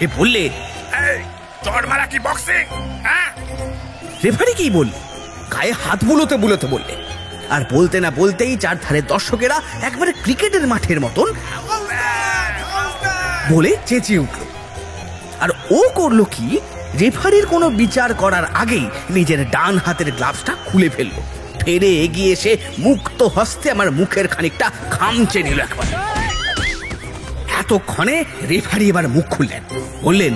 সে বললে, চড় মারা কি বক্সিং? হ্যাঁ। রেফারি কি বললে? গায়ে হাত বুলোতে বুলোতে বললে, আর বলতে না বলতেই চারধারে দর্শকেরা একবারে ক্রিকেটের মাঠের মতন বলে চেঁচিয়ে উঠল। আর ও করলো কি, রেফারির কোনো বিচার করার আগেই নিজের ডান হাতের গ্লাভসটা খুলে ফেললো, ফেরে এগিয়ে এসে মুক্ত হস্তে আমার মুখের খানিকটা খামচে নিল একবার। এতক্ষণে রেফারি এবার মুখ খুললেন, বললেন,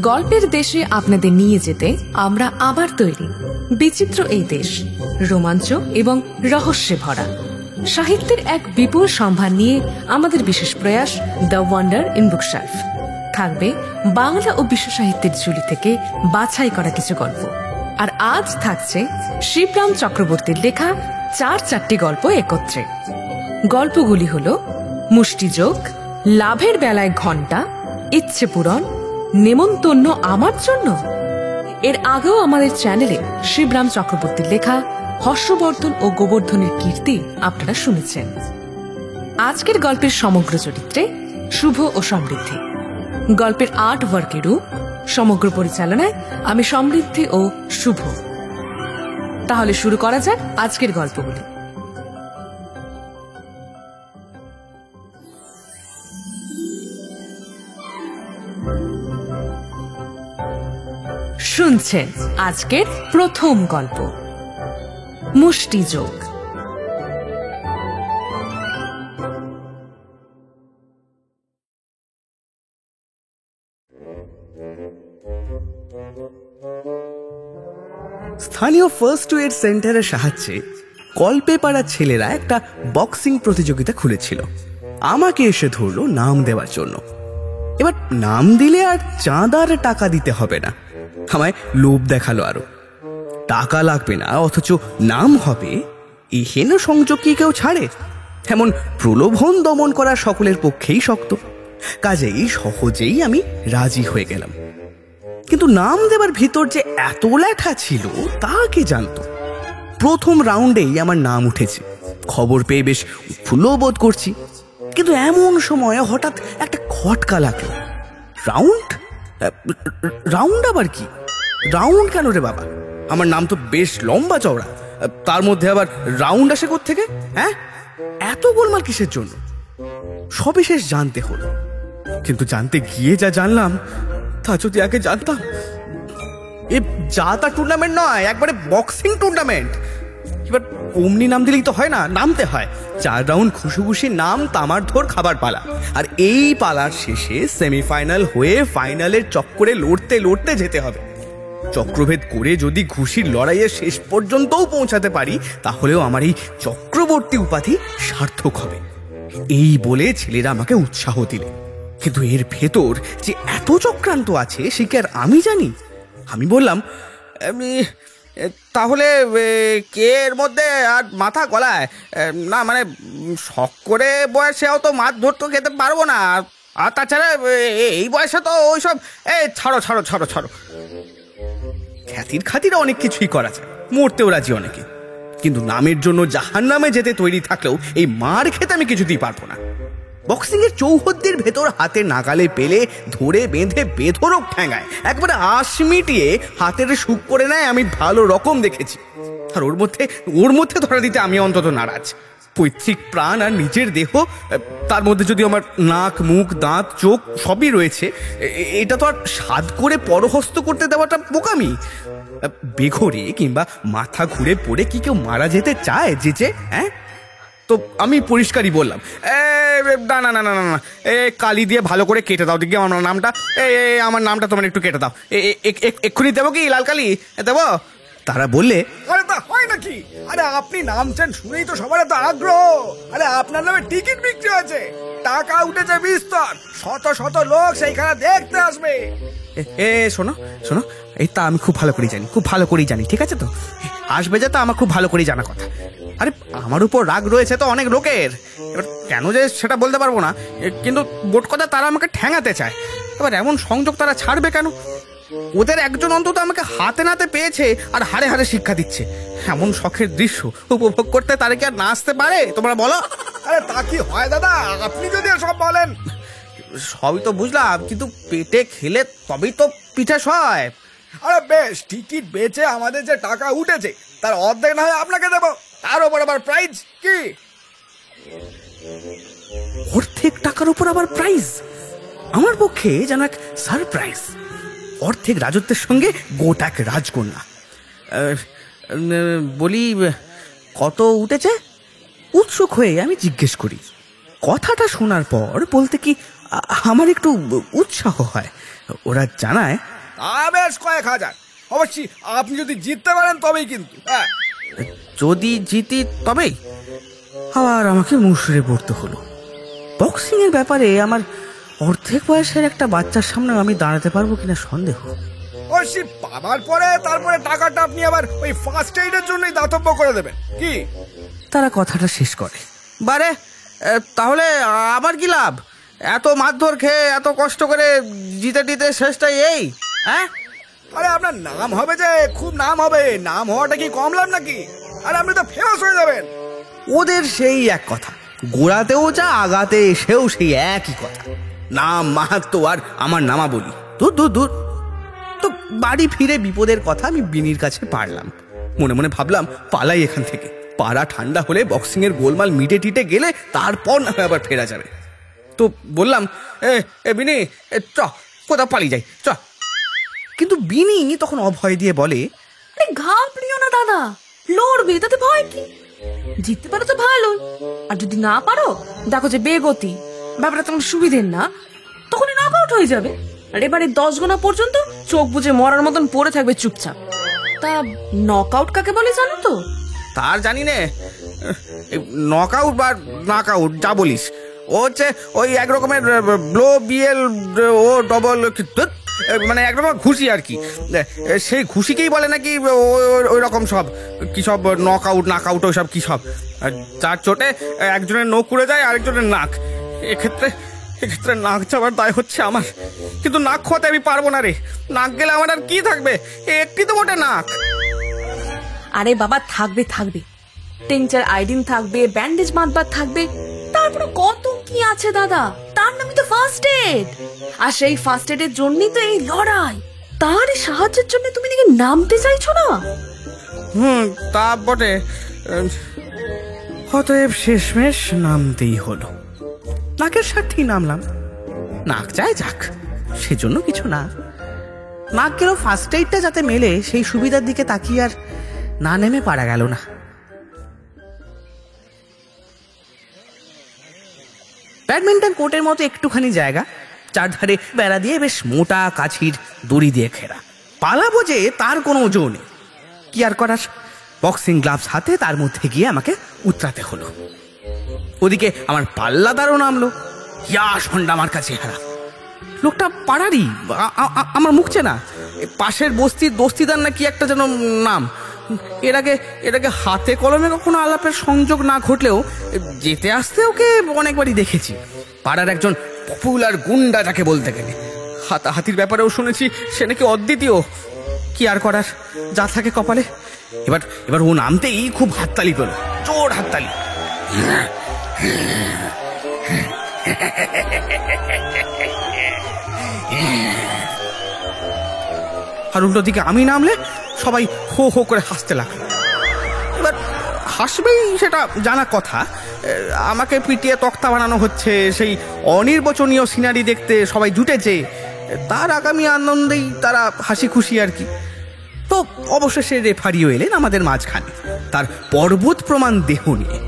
গল্পের দেশে আপনাদের নিয়ে যেতে আমরা আবার তৈরি। বিচিত্র এই দেশ রোমাঞ্চ এবং রহস্যে ভরা। সাহিত্যের এক বিপুল সম্ভার নিয়ে আমাদের বিশেষ প্রয়াস দ্য ওয়ান্ডার ইন বুকশেলফ। থাকবে বাংলা ও বিশ্ব সাহিত্যের ঝুলি থেকে বাছাই করা কিছু গল্প। আর আজ থাকছে শিবরাম চক্রবর্তীর লেখা চারটি গল্প একত্রে। গল্পগুলি হল মুষ্টিযোগ, লাভের বেলায় ঘণ্টা, ইচ্ছে পূরণ, নেমন্তন্ন আমার জন্য। এর আগেও আমাদের চ্যানেলে শিবরাম চক্রবর্তীর লেখা হর্ষবর্ধন ও গোবর্ধনের কীর্তি আপনারা শুনেছেন। আজকের গল্পের সমগ্র চরিত্রে শুভ ও সমৃদ্ধি। গল্পের আর্ট ওয়ার্কেরও সমগ্র পরিচালনায় আমি সমৃদ্ধি ও শুভ। তাহলে শুরু করা যাক আজকের গল্পগুলি। শুনছেন আজকের প্রথম গল্প, মুষ্টিযোগ। স্থানীয় ফার্স্ট এড সেন্টারের সাহায্যে কল্পে পাড়ার ছেলেরা একটা বক্সিং প্রতিযোগিতা খুলেছিল। আমাকে এসে ধরলো নাম দেওয়ার জন্য। এবার নাম দিলে আর চাঁদার টাকা দিতে হবে না। আমায় লোভ দেখালো আরো, টাকা লাগবে না অথচ নাম হবে, এই হেন সংযোগ কি কেউ ছাড়ে? এমন প্রলোভন দমন করা সকলের পক্ষেই শক্ত। কাজেই সহজেই আমি রাজি হয়ে গেলাম। কিন্তু নাম দেবার ভিতর যে এত লেখা ছিল তা কে জানতো। প্রথম রাউন্ডেই আমার নাম উঠেছে। খবর পেয়ে বেশ উৎফুল্ল বোধ করছি। কিন্তু এমন সময় হঠাৎ একটা খটকা লাগলো। রাউন্ড? রাউন্ড আবার কি? রাউন্ড কেন রে বাবা? আমার নাম তো বেশ লম্বা চওড়া, তার মধ্যে আবার রাউন্ড আসে কোত্থেকে? হ্যাঁ, এত গোলমাল কিসের জন্য? সবিশেষ জানতে হলো। কিন্তু জানতে গিয়ে যা জানলাম তা যদি আগে জানতাম। এ যা তা টুর্নামেন্ট নয়, একবারে বক্সিং টুর্নামেন্ট। এবার অমনি নাম দিলেই তো হয় না, নামতে হয়। 4 রাউন্ড খুশি খুশি নাম তামার ধর খাবার পালা। আর এই পালার শেষে সেমিফাইনাল হয়ে ফাইনালের চক্করে লড়তে লড়তে যেতে হবে। চক্রভেদ করে যদি ঘুষির লড়াইয়ে শেষ পর্যন্তও পৌঁছাতে পারি তাহলেও আমার এই চক্রবর্তী উপাধি সার্থক হবে। এই বলে ছেলেরা আমাকে উৎসাহ দিলে। কিন্তু এর ভেতর যে এত চক্রান্ত আছে সে কি আর আমি জানি? আমি বললাম, তাহলে কে এর মধ্যে আর মাথা গলায় না, মানে শখ করে বয়সেও তো মাছ ধরতে খেতে পারবো না। আর তাছাড়া এই বয়সে তো ওইসব ছাড়ো ছাড়ো ছাড়ো ছাড়ো। খ্যাতির খাতিরে অনেক কিছুই করা যায়, মরতেও রাজি অনেকে। কিন্তু নামের জন্য জাহান্নামে যেতে তৈরি থাকলেও এই মার খেতে আমি কিছুতেই পারবো না। বক্সিং এর চৌহদ্দির ভেতর হাতে নাগালে পেলে ধরে বেঁধে বেধরক ঠ্যাঙায়, একবারে আশ মিটিয়ে হাতের সুখ করে নেয় আমি ভালো রকম দেখেছি। আর ওর মধ্যে ধরা দিতে আমি অন্তত নারাজ। পৈতৃক প্রাণ আর নিজের দেহ, তার মধ্যে যদি আমার নাক মুখ দাঁত চোখ সবই রয়েছে, এটা তো আর সাধ করে পরহস্ত করতে দেওয়াটা বোকামি। বেঘরে কিংবা মাথা ঘুরে পড়ে কি কেউ মারা যেতে চায় যে? হ্যাঁ, তো আমি পরিষ্কারই বললাম, না না না না না, কালি দিয়ে ভালো করে কেটে দাও দেখি আমার নামটা। আমার নামটা তোমার একটু কেটে দাও, এক্ষুনি দেবো কি লাল কালি দেবো? তারা বললে, আরে তা হয় নাকি? আরে আপনি নামছেন শুনেই তো সবার এত আগ্রহ। আরে আপনার নামে টিকিট বিক্রি হয়েছে, টাকা উঠেছে বিস্তর, শত শত লোক সেইখানে দেখতে আসবে। শোনো শোনো, এই তা আমি খুব ভালো করেই জানি, ঠিক আছে? তো আসবে যে তা আমার খুব ভালো করেই জানা কথা। আরে আমার উপর রাগ রয়েছে তো অনেক লোকের, এবার কেন যে সেটা বলতে পারবো না, কিন্তু বোট কথা তারা আমাকে ঠ্যাঙাতে চায়। এবার এমন সংযোগ তারা ছাড়বে কেন? ওদের একজন অন্তত আমাকে হাতে নাতে পেয়েছে আর হাড়ে হাড়ে শিক্ষা দিচ্ছে। এমন শখের দৃশ্য উপভোগ করতে তারা কি আর নাচতে পারে তোমরা বলো? আরে তা কি হয় দাদা, আপনি যদি সব বলেন। সবই তো বুঝলাম, কিন্তু পেটে খেলে তবেই তো পিঠে সয়। আরে বেশ, টিকিট বেচে আমাদের যে টাকা উঠেছে তার অর্ধেক না হয় আপনাকে দেবো, তার উপর আবার প্রাইজ কি? অর্ধেক টাকার উপর আবার প্রাইজ? আমার পক্ষে যেন এক সারপ্রাইজ। অর্ধেক রাজত্বের সঙ্গে গোটাক রাজকন্যা। বলি, কত উঠেছে? উৎসুক হয়ে আমি জিজ্ঞেস করি। কথাটা শোনার পর বলতে কি আমার একটু উৎসাহ হয়। ওরা জানায়, বেশ কয়েক হাজার। অবশ্যই আপনি যদি জিততে পারেন তবেই কিন্তু। যদি জিতি তবেই। আবার আমাকে মুশড়ে পড়তে হলো। বক্সিং এর ব্যাপারে আমার অর্ধেক বয়সের একটা বাচ্চার সামনে আমি দাঁড়াতে পারবো কিনা সন্দেহ। অবশ্যই পাবার পরে তারপরে টাকাটা আপনি আবার ওই ফার্স্ট এইডের জন্যই দাতব্য করে দেবেন কি? তারা কথাটা শেষ করে। বারে, তাহলে আমার কি লাভ? এত মারধর খেয়ে এত কষ্ট করে জিতে টিতে শেষটাই এই? হ্যাঁ, আরে আপনার নাম হবে যে, খুব নাম হবে। নাম হওয়াটা কি কম লাভ নাকি? আরে আপনি তো ফেমাস হয়ে যাবেন। ওদের সেই এক কথা, গোড়াতেও যা আগাতে এসেও সেই একই কথা। নাম মাহাত্ম আর আমার নামা বলি। দূর দূর দূর। তো বাড়ি ফিরে বিপদের কথা আমি বিনির কাছে পারলাম। মনে মনে ভাবলাম পালাই এখান থেকে। পাড়া ঠান্ডা হলে বক্সিং এর গোলমাল মিটে টিটে গেলে তারপর না হয় আবার ফেরা যাবে। তো বললাম, এ বিনি, চ কোথাও পালিয়ে যাই, চ। কিন্তু বিনি তখন অভয় দিয়ে বলে, ঘাবড়িও না দাদা, লড়বে, তাতে ভয় কি? জিততে পারো তো ভালো, আর যদি না পারো দেখো যে বেগতি, ব্যাপারটা তোমার সুবিধের না, তখনই নক আউট হয়ে যাবে। আর এবারে 10 গোনা পর্যন্ত চোখ বুজে মরার মতন পড়ে থাকবে চুপচাপ। তা নক আউট কাকে বলে জানো তো? তার জানি নে, নক আউট বা নাক আউট যা বলিস, ও হচ্ছে ওই এক রকমের ব্লো বিএল ও ডবল, মানে একরকম ঘুষি আর কি। সেই ঘুষিকেই বলে নাকি ওই রকম সব কি সব নক আউট নাক আউট ওই সব কি সব। যার চোটে একজনের নখ উড়ে যায় আরেকজনের নাক। এক্ষেত্রে নাক যাওয়ার দায় হচ্ছে আমার, কিন্তু নাক খোয়াতে আমি পারবো না রে। নাক গেলে আমার আর কি থাকবে? একটি তো মোটে নাক। আরে বাবা, থাকবে থাকবে, টিংচার আইডিন থাকবে, ব্যান্ডেজ বাঁধবার থাকবে, তারপরে কত কি আছে দাদা। তার নামই তো ফার্স্ট এড। আর সেই ফার্স্ট এডের জন্যই তো এই লড়াই। তার সাহায্যের জন্য তুমি নাকি নামতে চাইছো না? তা বটে। অতএব শেষমেশ নামতেই হলো। নাকের স্বার্থেই নামলাম। নাক চায় যাক, সেজন্য কিছু না। নাক গেলেও ফার্স্ট এইডটা যাতে মেলে সেই সুবিধার দিকে তাকিয়ে আর না নেমে পারা গেল না। ব্যাডমিন্টন কোর্টের মতো একটুখানি জায়গা, চারধারে বেড়া দিয়ে বেশ মোটা কাছির দড়ি দিয়ে ঘেরা। পালাবো যে তার কোনো ওজো নেই। কি আর করার, বক্সিং গ্লাভস হাতে তার মধ্যে গিয়ে আমাকে উতরাতে হলো। ওদিকে আমার পাল্লাদারও নামলো। ইয়া সন্ডা আমার কাছে হারা। লোকটা পাড়ারই, আমার মুখ চেনা। পাশের বস্তির দস্তিদার না কি একটা যেন নাম। এর আগে হাতে কলমে কখনো আলাপের সংযোগ না ঘটলেও যেতে আসতে ওকে অনেকবারই দেখেছি। পাড়ার একজন পপুলার গুন্ডা যাকে বলতে গেলে। হাতাহাতির ব্যাপারেও শুনেছি সে নাকি অদ্বিতীয়। কি আর করার, যা থাকে কপালে। এবার ও নামতেই খুব হাততালি পেল, জোর হাততালি। আর উল্টো দিকে আমি নামলে সবাই হো হো করে হাসতে লাগলো। এবার হাসবেই সেটা জানা কথা। আমাকে পিটিয়ে তক্তা বানানো হচ্ছে, সেই অনির্বচনীয় সিনারি দেখতে সবাই জুটেছে। তার আগামী আনন্দেই তারা হাসি খুশি আর কি। তো অবশেষে রেফারিও এলেন আমাদের মাঝখানে, তার পর্বত প্রমাণ দেহ নিয়ে।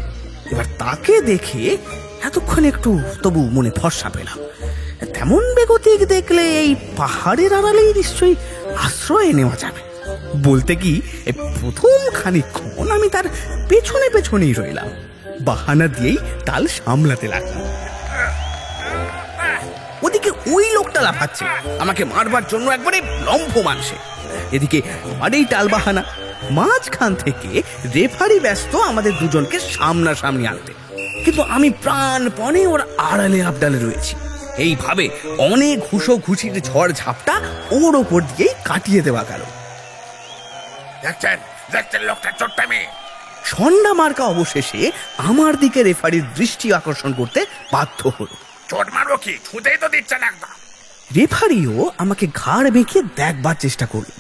এবার তাকে দেখে এতক্ষণ একটু তবু মনে ফর্সা পেলাম। তেমন বেগতিক দেখলে এই পাহাড়ের আড়ালেই নিশ্চয়ই আশ্রয় নেওয়া যাবে। বলতে কি, প্রথম খানিকক্ষণ আমি তার পেছনেই রইলাম, বাহানা দিয়েই তাল সামলাতে লাগলাম। ওদিকে ওই লোকটা লাফাচ্ছে আমাকে মারবার জন্য একবারে লম্ফ মানসে। এদিকে আমারই টাল বাহানা। মাঝখান থেকে রেফারি ব্যস্ত আমাদের দুজনকে সামনাসামনি আনতে। কিন্তু আমি প্রাণপণে ওর আড়ালে আবডালে রয়েছি। এইভাবে অনেক ঘুষোঘুষির ঝড় ঝাপটা ওর ওপর দিয়েই কাটিয়ে দেওয়া গেল। দেখছেন দেখছেন লোকটা ছোট্টা মেয়ে। সন্ধ্যা মার্কা অবশেষে আমার দিকে রেফারির দৃষ্টি আকর্ষণ করতে বাধ্য হলো। চোট মারবো কি, ছুঁতেই তো দিচ্ছে না একদম। রেফারিও আমাকে ঘাড় বেঁকে দেখবার চেষ্টা করলেন।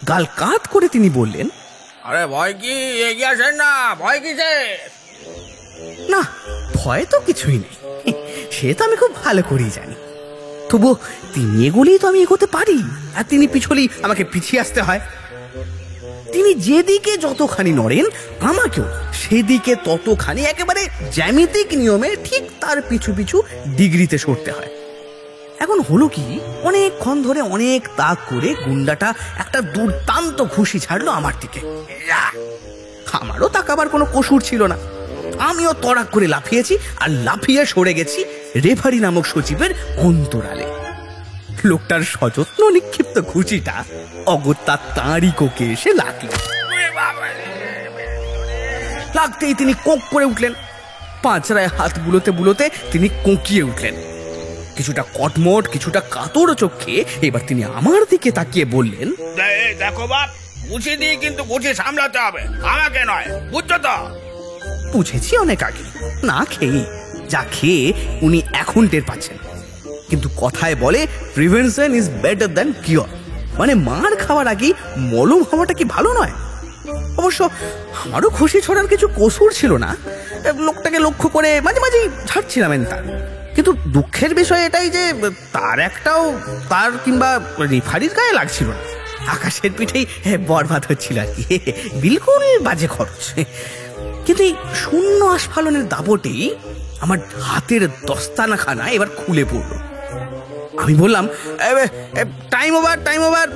গাল কাত করে তিনি বললেন, আরে ভয় কি, এগিয়ে আসেন না, ভয় কিসের? না, ভয় তো কিছুই নেই, সে তো আমি খুব ভালো করেই জানি। তবু তিনি এগোলেই তো আমি এগোতে পারি, আর তিনি পিছলেই আমাকে পিছিয়ে আসতে হয়। তিনি যেদিকে যতখানি নড়েন আমাকেও সেদিকে ততখানি একেবারে জ্যামিতিক নিয়মে ঠিক তার পিছু পিছু ডিগ্রিতে সরতে হয়। এখন হলো কি, অনেকক্ষণ ধরে অনেক তাক করে গুন্ডাটা একটা দুর্দান্ত ঘুষি ছাড়লো আমার দিকে। আমারও তাকাবার কোনো কসুর ছিল না, আমিও তড়াক করে লাফিয়েছি আর লাফিয়ে সরে গেছি রেফারি নামক সচিবের অন্তরালে। লোকটার সযত্ন নিক্ষিপ্ত ঘুষিটা অগত্যা তাঁরই কোকে এসে লাগলো। লাগতেই তিনি কোঁক করে উঠলেন। পাঁচরায় হাত বুলোতে বুলোতে তিনি কোঁকিয়ে উঠলেন। কিছুটা কটমট, কিছুটা কাতর চোখে এবার তিনি আমার দিকে তাকিয়ে বললেন, দেখো বাপ, ঘুষি দিয়ে কিন্তু ঘুষি সামলাতে হবে, আমাকে নয়, বুঝছো তো? বুঝেছি অনেক আগে, না খেয়ে যা খেয়ে উনি এখন টের পাচ্ছেন। কিন্তু কথায় বলে prevention is better than cure, মানে মার খাওয়ার আগেই মলম হওয়াটা কি ভালো নয়? অবশ্য আমারও খুশি ছড়ার কিছু কসুর ছিল না, লোকটাকে লক্ষ্য করে মাঝে মাঝেই ছাড়ছিলাম তার। কিন্তু দুঃখের বিষয় এটাই যে তার একটাও তার কিংবা রেফারির গায়ে লাগছিল না। আকাশের পিঠেই বরবাদ হচ্ছিল আর কি, বিলকুল বাজে খরচ। কিন্তু এই শূন্য আস্ফালনের দাপটেই আমার হাতের দস্তানাখানা এবার খুলে পড়ল। আমি বললাম, টাইম ওভার, টাইম ওভার।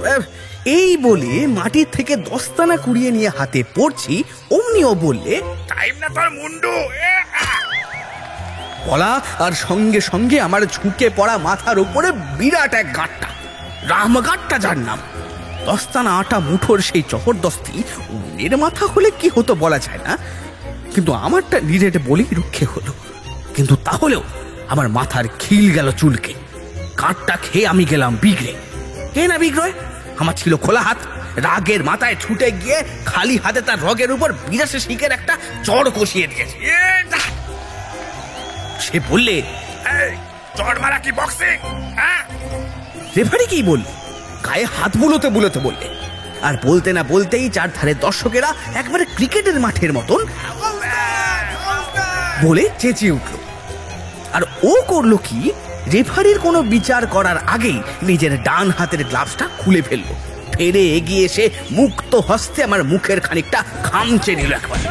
এই বলে মাটির থেকে দস্তানা কুড়িয়ে নিয়ে হাতে পড়ছি, অমনিও বললে, টাইম না তোর মুন্ডু। বলা আর সঙ্গে সঙ্গে আমার ঝুঁকে পড়া মাথার উপরে বিরাট এক গাঁটটা, রামগাঁটটা যার নাম। দস্তানা আটা মুঠোর সেই জবরদস্তি অন্যের মাথা হলে কি হতো বলা যায় না, কিন্তু আমারটা নিরেট বলেই রক্ষে হলো। কিন্তু তাহলেও আমার মাথার খিল গেল চুলকে। কাঠটা খেয়ে আমি গেলাম বিগড়ে। কে না বিগড়য়? আমার ছিল খোলা হাত। রাগের মাথায় ছুটে গিয়ে খালি হাতে তার রগের উপর বিরাশে শিকের একটা চড় কষিয়ে দিয়েছে। সে বললে, চড় মারা কি বক্সিং? রেফারি কি বললে? গায়ে হাত বুলোতে বুলোতে বললে। আর বলতে না বলতেই চারধারে দর্শকেরা একবারে ক্রিকেটের মাঠের মতন বলে চেঁচিয়ে উঠল। আর ও করলো কি, রেফারির কোনো বিচার করার আগেই নিজের ডান হাতের গ্লাভসটা খুলে ফেললো। ফেরে এগিয়ে এসে মুক্ত হস্তে আমার মুখের খানিকটা খামচে নিল একবার।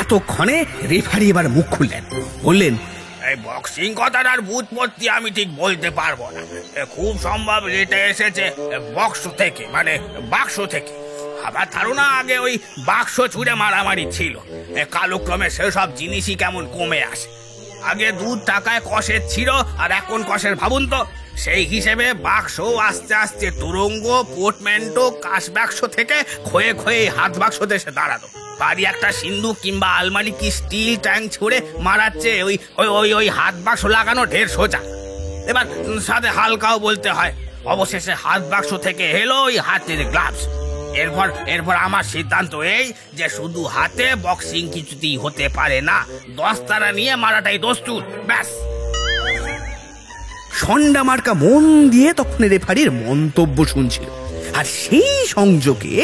এতক্ষণে রেফারি এবার মুখ খুললেন, বললেন, এই বক্সিং কথাটার বুৎপত্তি আমি ঠিক বলতে পারবো না। খুব সম্ভব এটা এসেছে বক্স থেকে, মানে বাক্স থেকে। আমার ধারণা আগে ওই বাক্স ছুঁড়ে মারামারি ছিল, কালক্রমে সেসব জিনিসই কেমন কমে আসে। আগে 2 টাকায় কষের ছিল, আর এখন কষের ভাবুন তো। সেই হিসেবে বাক্স আস্তে আস্তে তুরঙ্গ, পোর্টম্যান্টো, কাশ বাক্স থেকে ক্ষয়ে ক্ষয়ে হাত বাক্স দেশে দাঁড়ালো। বাড়ি একটা সিন্ধু কিংবা আলমারি কি স্টিল ট্যাঙ্ক ছুঁড়ে মারাচ্ছে ওই ওই ওই হাত বাক্স লাগানো ঢের সোজা। এবার সাথে হালকাও বলতে হয়। অবশেষে হাত বাক্স থেকে এলো ওই হাতের গ্লাভস। এরপর আমার সিদ্ধান্ত এই যে শুধু হাতে বক্সিং কিছুতেই হতে পারে না, দস্তানা নিয়ে মারাটাই দস্তুর, ব্যাস। সন্ধ্যা মার্কা মন দিয়ে তখন রেফারির মন্তব্য শুনছিল, আর সেই সংযোগে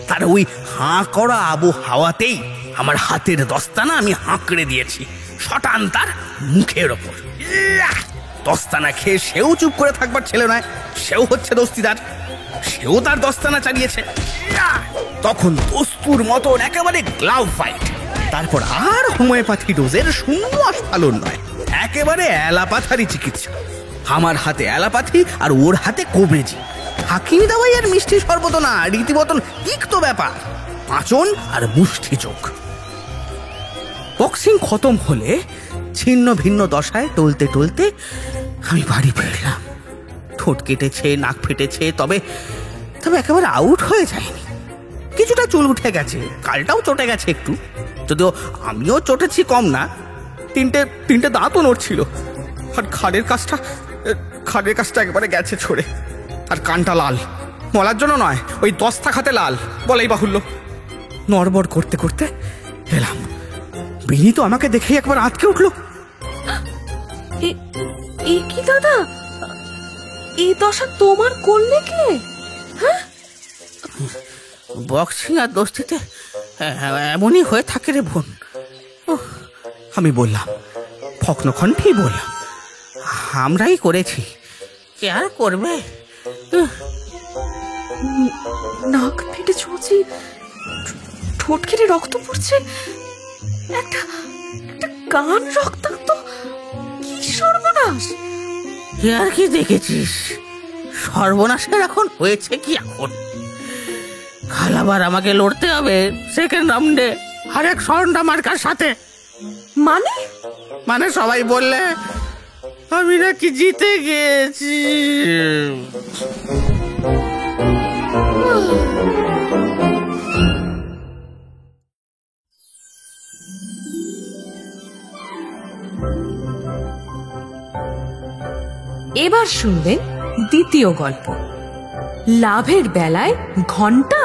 তার ওই হাঁ করা আবহাওয়াতেই আমার হাতের দস্তানা আমি হাঁকড়ে দিয়েছি শটান তার মুখের ওপর। দস্তানা খেয়ে সেও চুপ করে থাকবার ছেলে নয়, সেও হচ্ছে দস্তিদার, সেও তার দস্তানা চালিয়েছে। তখন দস্তুর মতন একেবারে গ্লাভ ফাইট। তারপর আর হোমিওপ্যাথি ডোজের শূন্য আস্ফালন নয়, একেবারে অ্যালাপাথারি চিকিৎসা। আমার হাতে অ্যালাপাথি আর ওর হাতে কবরেজি। হাকিম দাওয়াই আর মিষ্টি শরবত না, রীতিমতন তিক্ত ব্যাপার, পাঁচন আর মুষ্টি চোখ। বক্সিং খতম হলে ছিন্ন ভিন্ন দশায় টলতে টলতে আমি বাড়ি ফিরলাম। ঠোঁট কেটেছে, নাক ফেটেছে, তবে একেবারে আউট হয়ে যায়নি। কিছুটা চুল উঠে গেছে, কালটাও চটে গেছে একটু, যদিও আমিও চটেছি কম না। তিনটে দাঁতও নড়ছিল, আর খাড়ের কাজটা একবারে গেছে ছড়ে, আর কানটা লাল, মলার জন্য নয়, ওই দস্তা খাতে লাল বলাই বাহুল্য। নড়বড় করতে করতে এলাম, বিনি তো আমাকে দেখেই একবার আটকে উঠলো। কি দাদা, এই দশা তোমার করলে কে? বক্সিং আর দোস্তিতে এমনই হয়ে থাকে রে বোন। আমি বললাম, ফকনো কণ্ঠেই বললাম, আমরাই করেছি, কে আর করবে। নাক ফেটে চলছে, ঠোঁট কেটে রক্ত পড়ছে, একটা কান রক্তাক্ত, কি সর্বনাশ! আর কি দেখেছিস, সর্বনাশের এখন হয়েছে কি? এখন কাল আবার আমাকে লড়তে হবে সেকেন্ড রাউন্ডে আরেক স্বর্ণা মার্কার সাথে। মানে সবাই বললে আমি নাকি জিতে গেছি। এবার শুনবেন দ্বিতীয় গল্প, লাভের বেলায় ঘন্টা।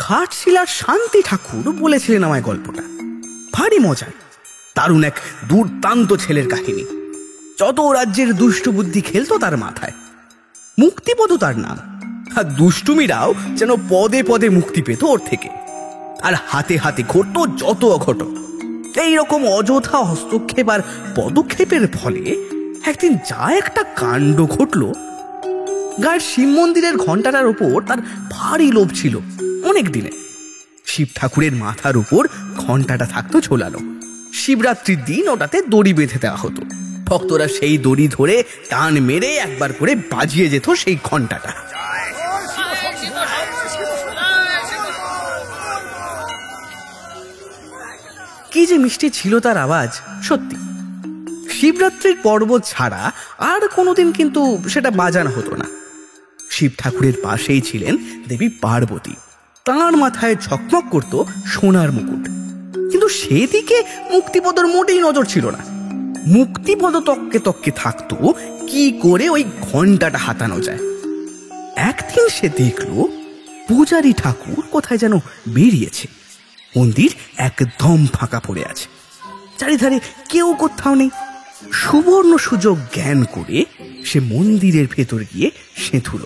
ঘাটশিলার শান্তি ঠাকুর বলেছিলেন আমায় গল্পটা, ভারী মজার, দারুণ এক দুর্দান্ত ছেলের কাহিনী। যত রাজ্যের দুষ্টু বুদ্ধি খেলতো তার মাথায়। মুক্তিপদ তার নাম, আর দুষ্টুমিরাও যেন পদে পদে মুক্তি পেত ওর থেকে। আর হাতে হাতে ঘটতো যত অঘটন। এইরকম অযথা হস্তক্ষেপ আর পদক্ষেপের ফলে একদিন যা একটা কাণ্ড ঘটল। গায়ের শিব মন্দিরের ঘন্টাটার উপর তার ভারী লোভ ছিল অনেক দিনে। শিব ঠাকুরের মাথার উপর ঘন্টাটা থাকতো ঝোলানো। শিবরাত্রির দিন ওটাতে দড়ি বেঁধে দেওয়া হতো। ভক্তরা সেই দড়ি ধরে টান মেরে একবার করে বাজিয়ে যেত সেই ঘন্টাটা। কি যে মিষ্টি ছিল তার আওয়াজ, সত্যি। শিবরাত্রির পর্ব ছাড়া আর কোনোদিন কিন্তু সেটা বাজানো হতো না। শিব ঠাকুরের পাশেই ছিলেন দেবী পার্বতী। তাঁর মাথায় ঝকমক করত সোনার মুকুট। কিন্তু সেদিকে মুক্তিপদর মোটেই নজর ছিল না। মুক্তিপদ তককে তককে থাকতো কি করে ওই ঘন্টাটা হাতানো যায়। একদিন সে দেখল পূজারী ঠাকুর কোথায় যেন বেরিয়েছে। মন্দির একদম ফাঁকা পড়ে আছে, চারিধারে কেউ কোথাও নেই। সুবর্ণ সুযোগ জ্ঞান করে সে মন্দিরের ভেতর গিয়ে সেঁধুল।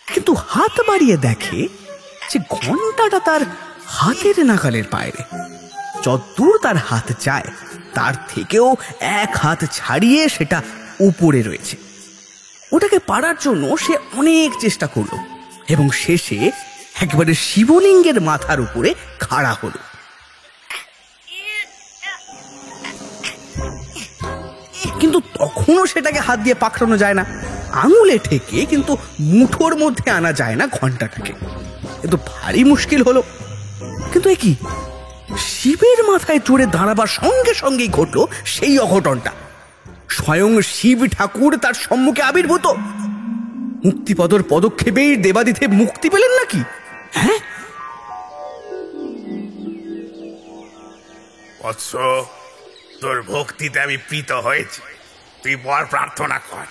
কিন্তু হাত বাড়িয়ে দেখে যে ঘন্টাটা তার হাতের নাগালের বাইরে। যতদূর তার হাত যায় তার থেকেও এক হাত ছাড়িয়ে সেটা উপরে রয়েছে। ওটাকে পাড়ার জন্য সে অনেক চেষ্টা করলো এবং শেষে একবারে শিবলিঙ্গের মাথার উপরে খাড়া হলো। কিন্তু তখনও সেটাকে হাত দিয়ে পাকড়ানো যায় না। আঙুলে ঠেকে কিন্তু মুঠোর মধ্যে আনা যায় না ঘন্টাটাকে। এ তো ভারী মুশকিল হলো। কিন্তু এ কি, শিবের মাথায় চড়ে দাঁড়াবার সঙ্গে সঙ্গেই ঘটলো সেই অঘটনটা। স্বয়ং শিব ঠাকুর তার সম্মুখে আবির্ভূত। মুক্তিপদর পদক্ষেপেই দেবাদিদেব মুক্তি পেলেন নাকি? হ্যাঁ, বৎস, তোর ভক্তিতে আমি প্রীত হয়েছি। তুই বর প্রার্থনা কর।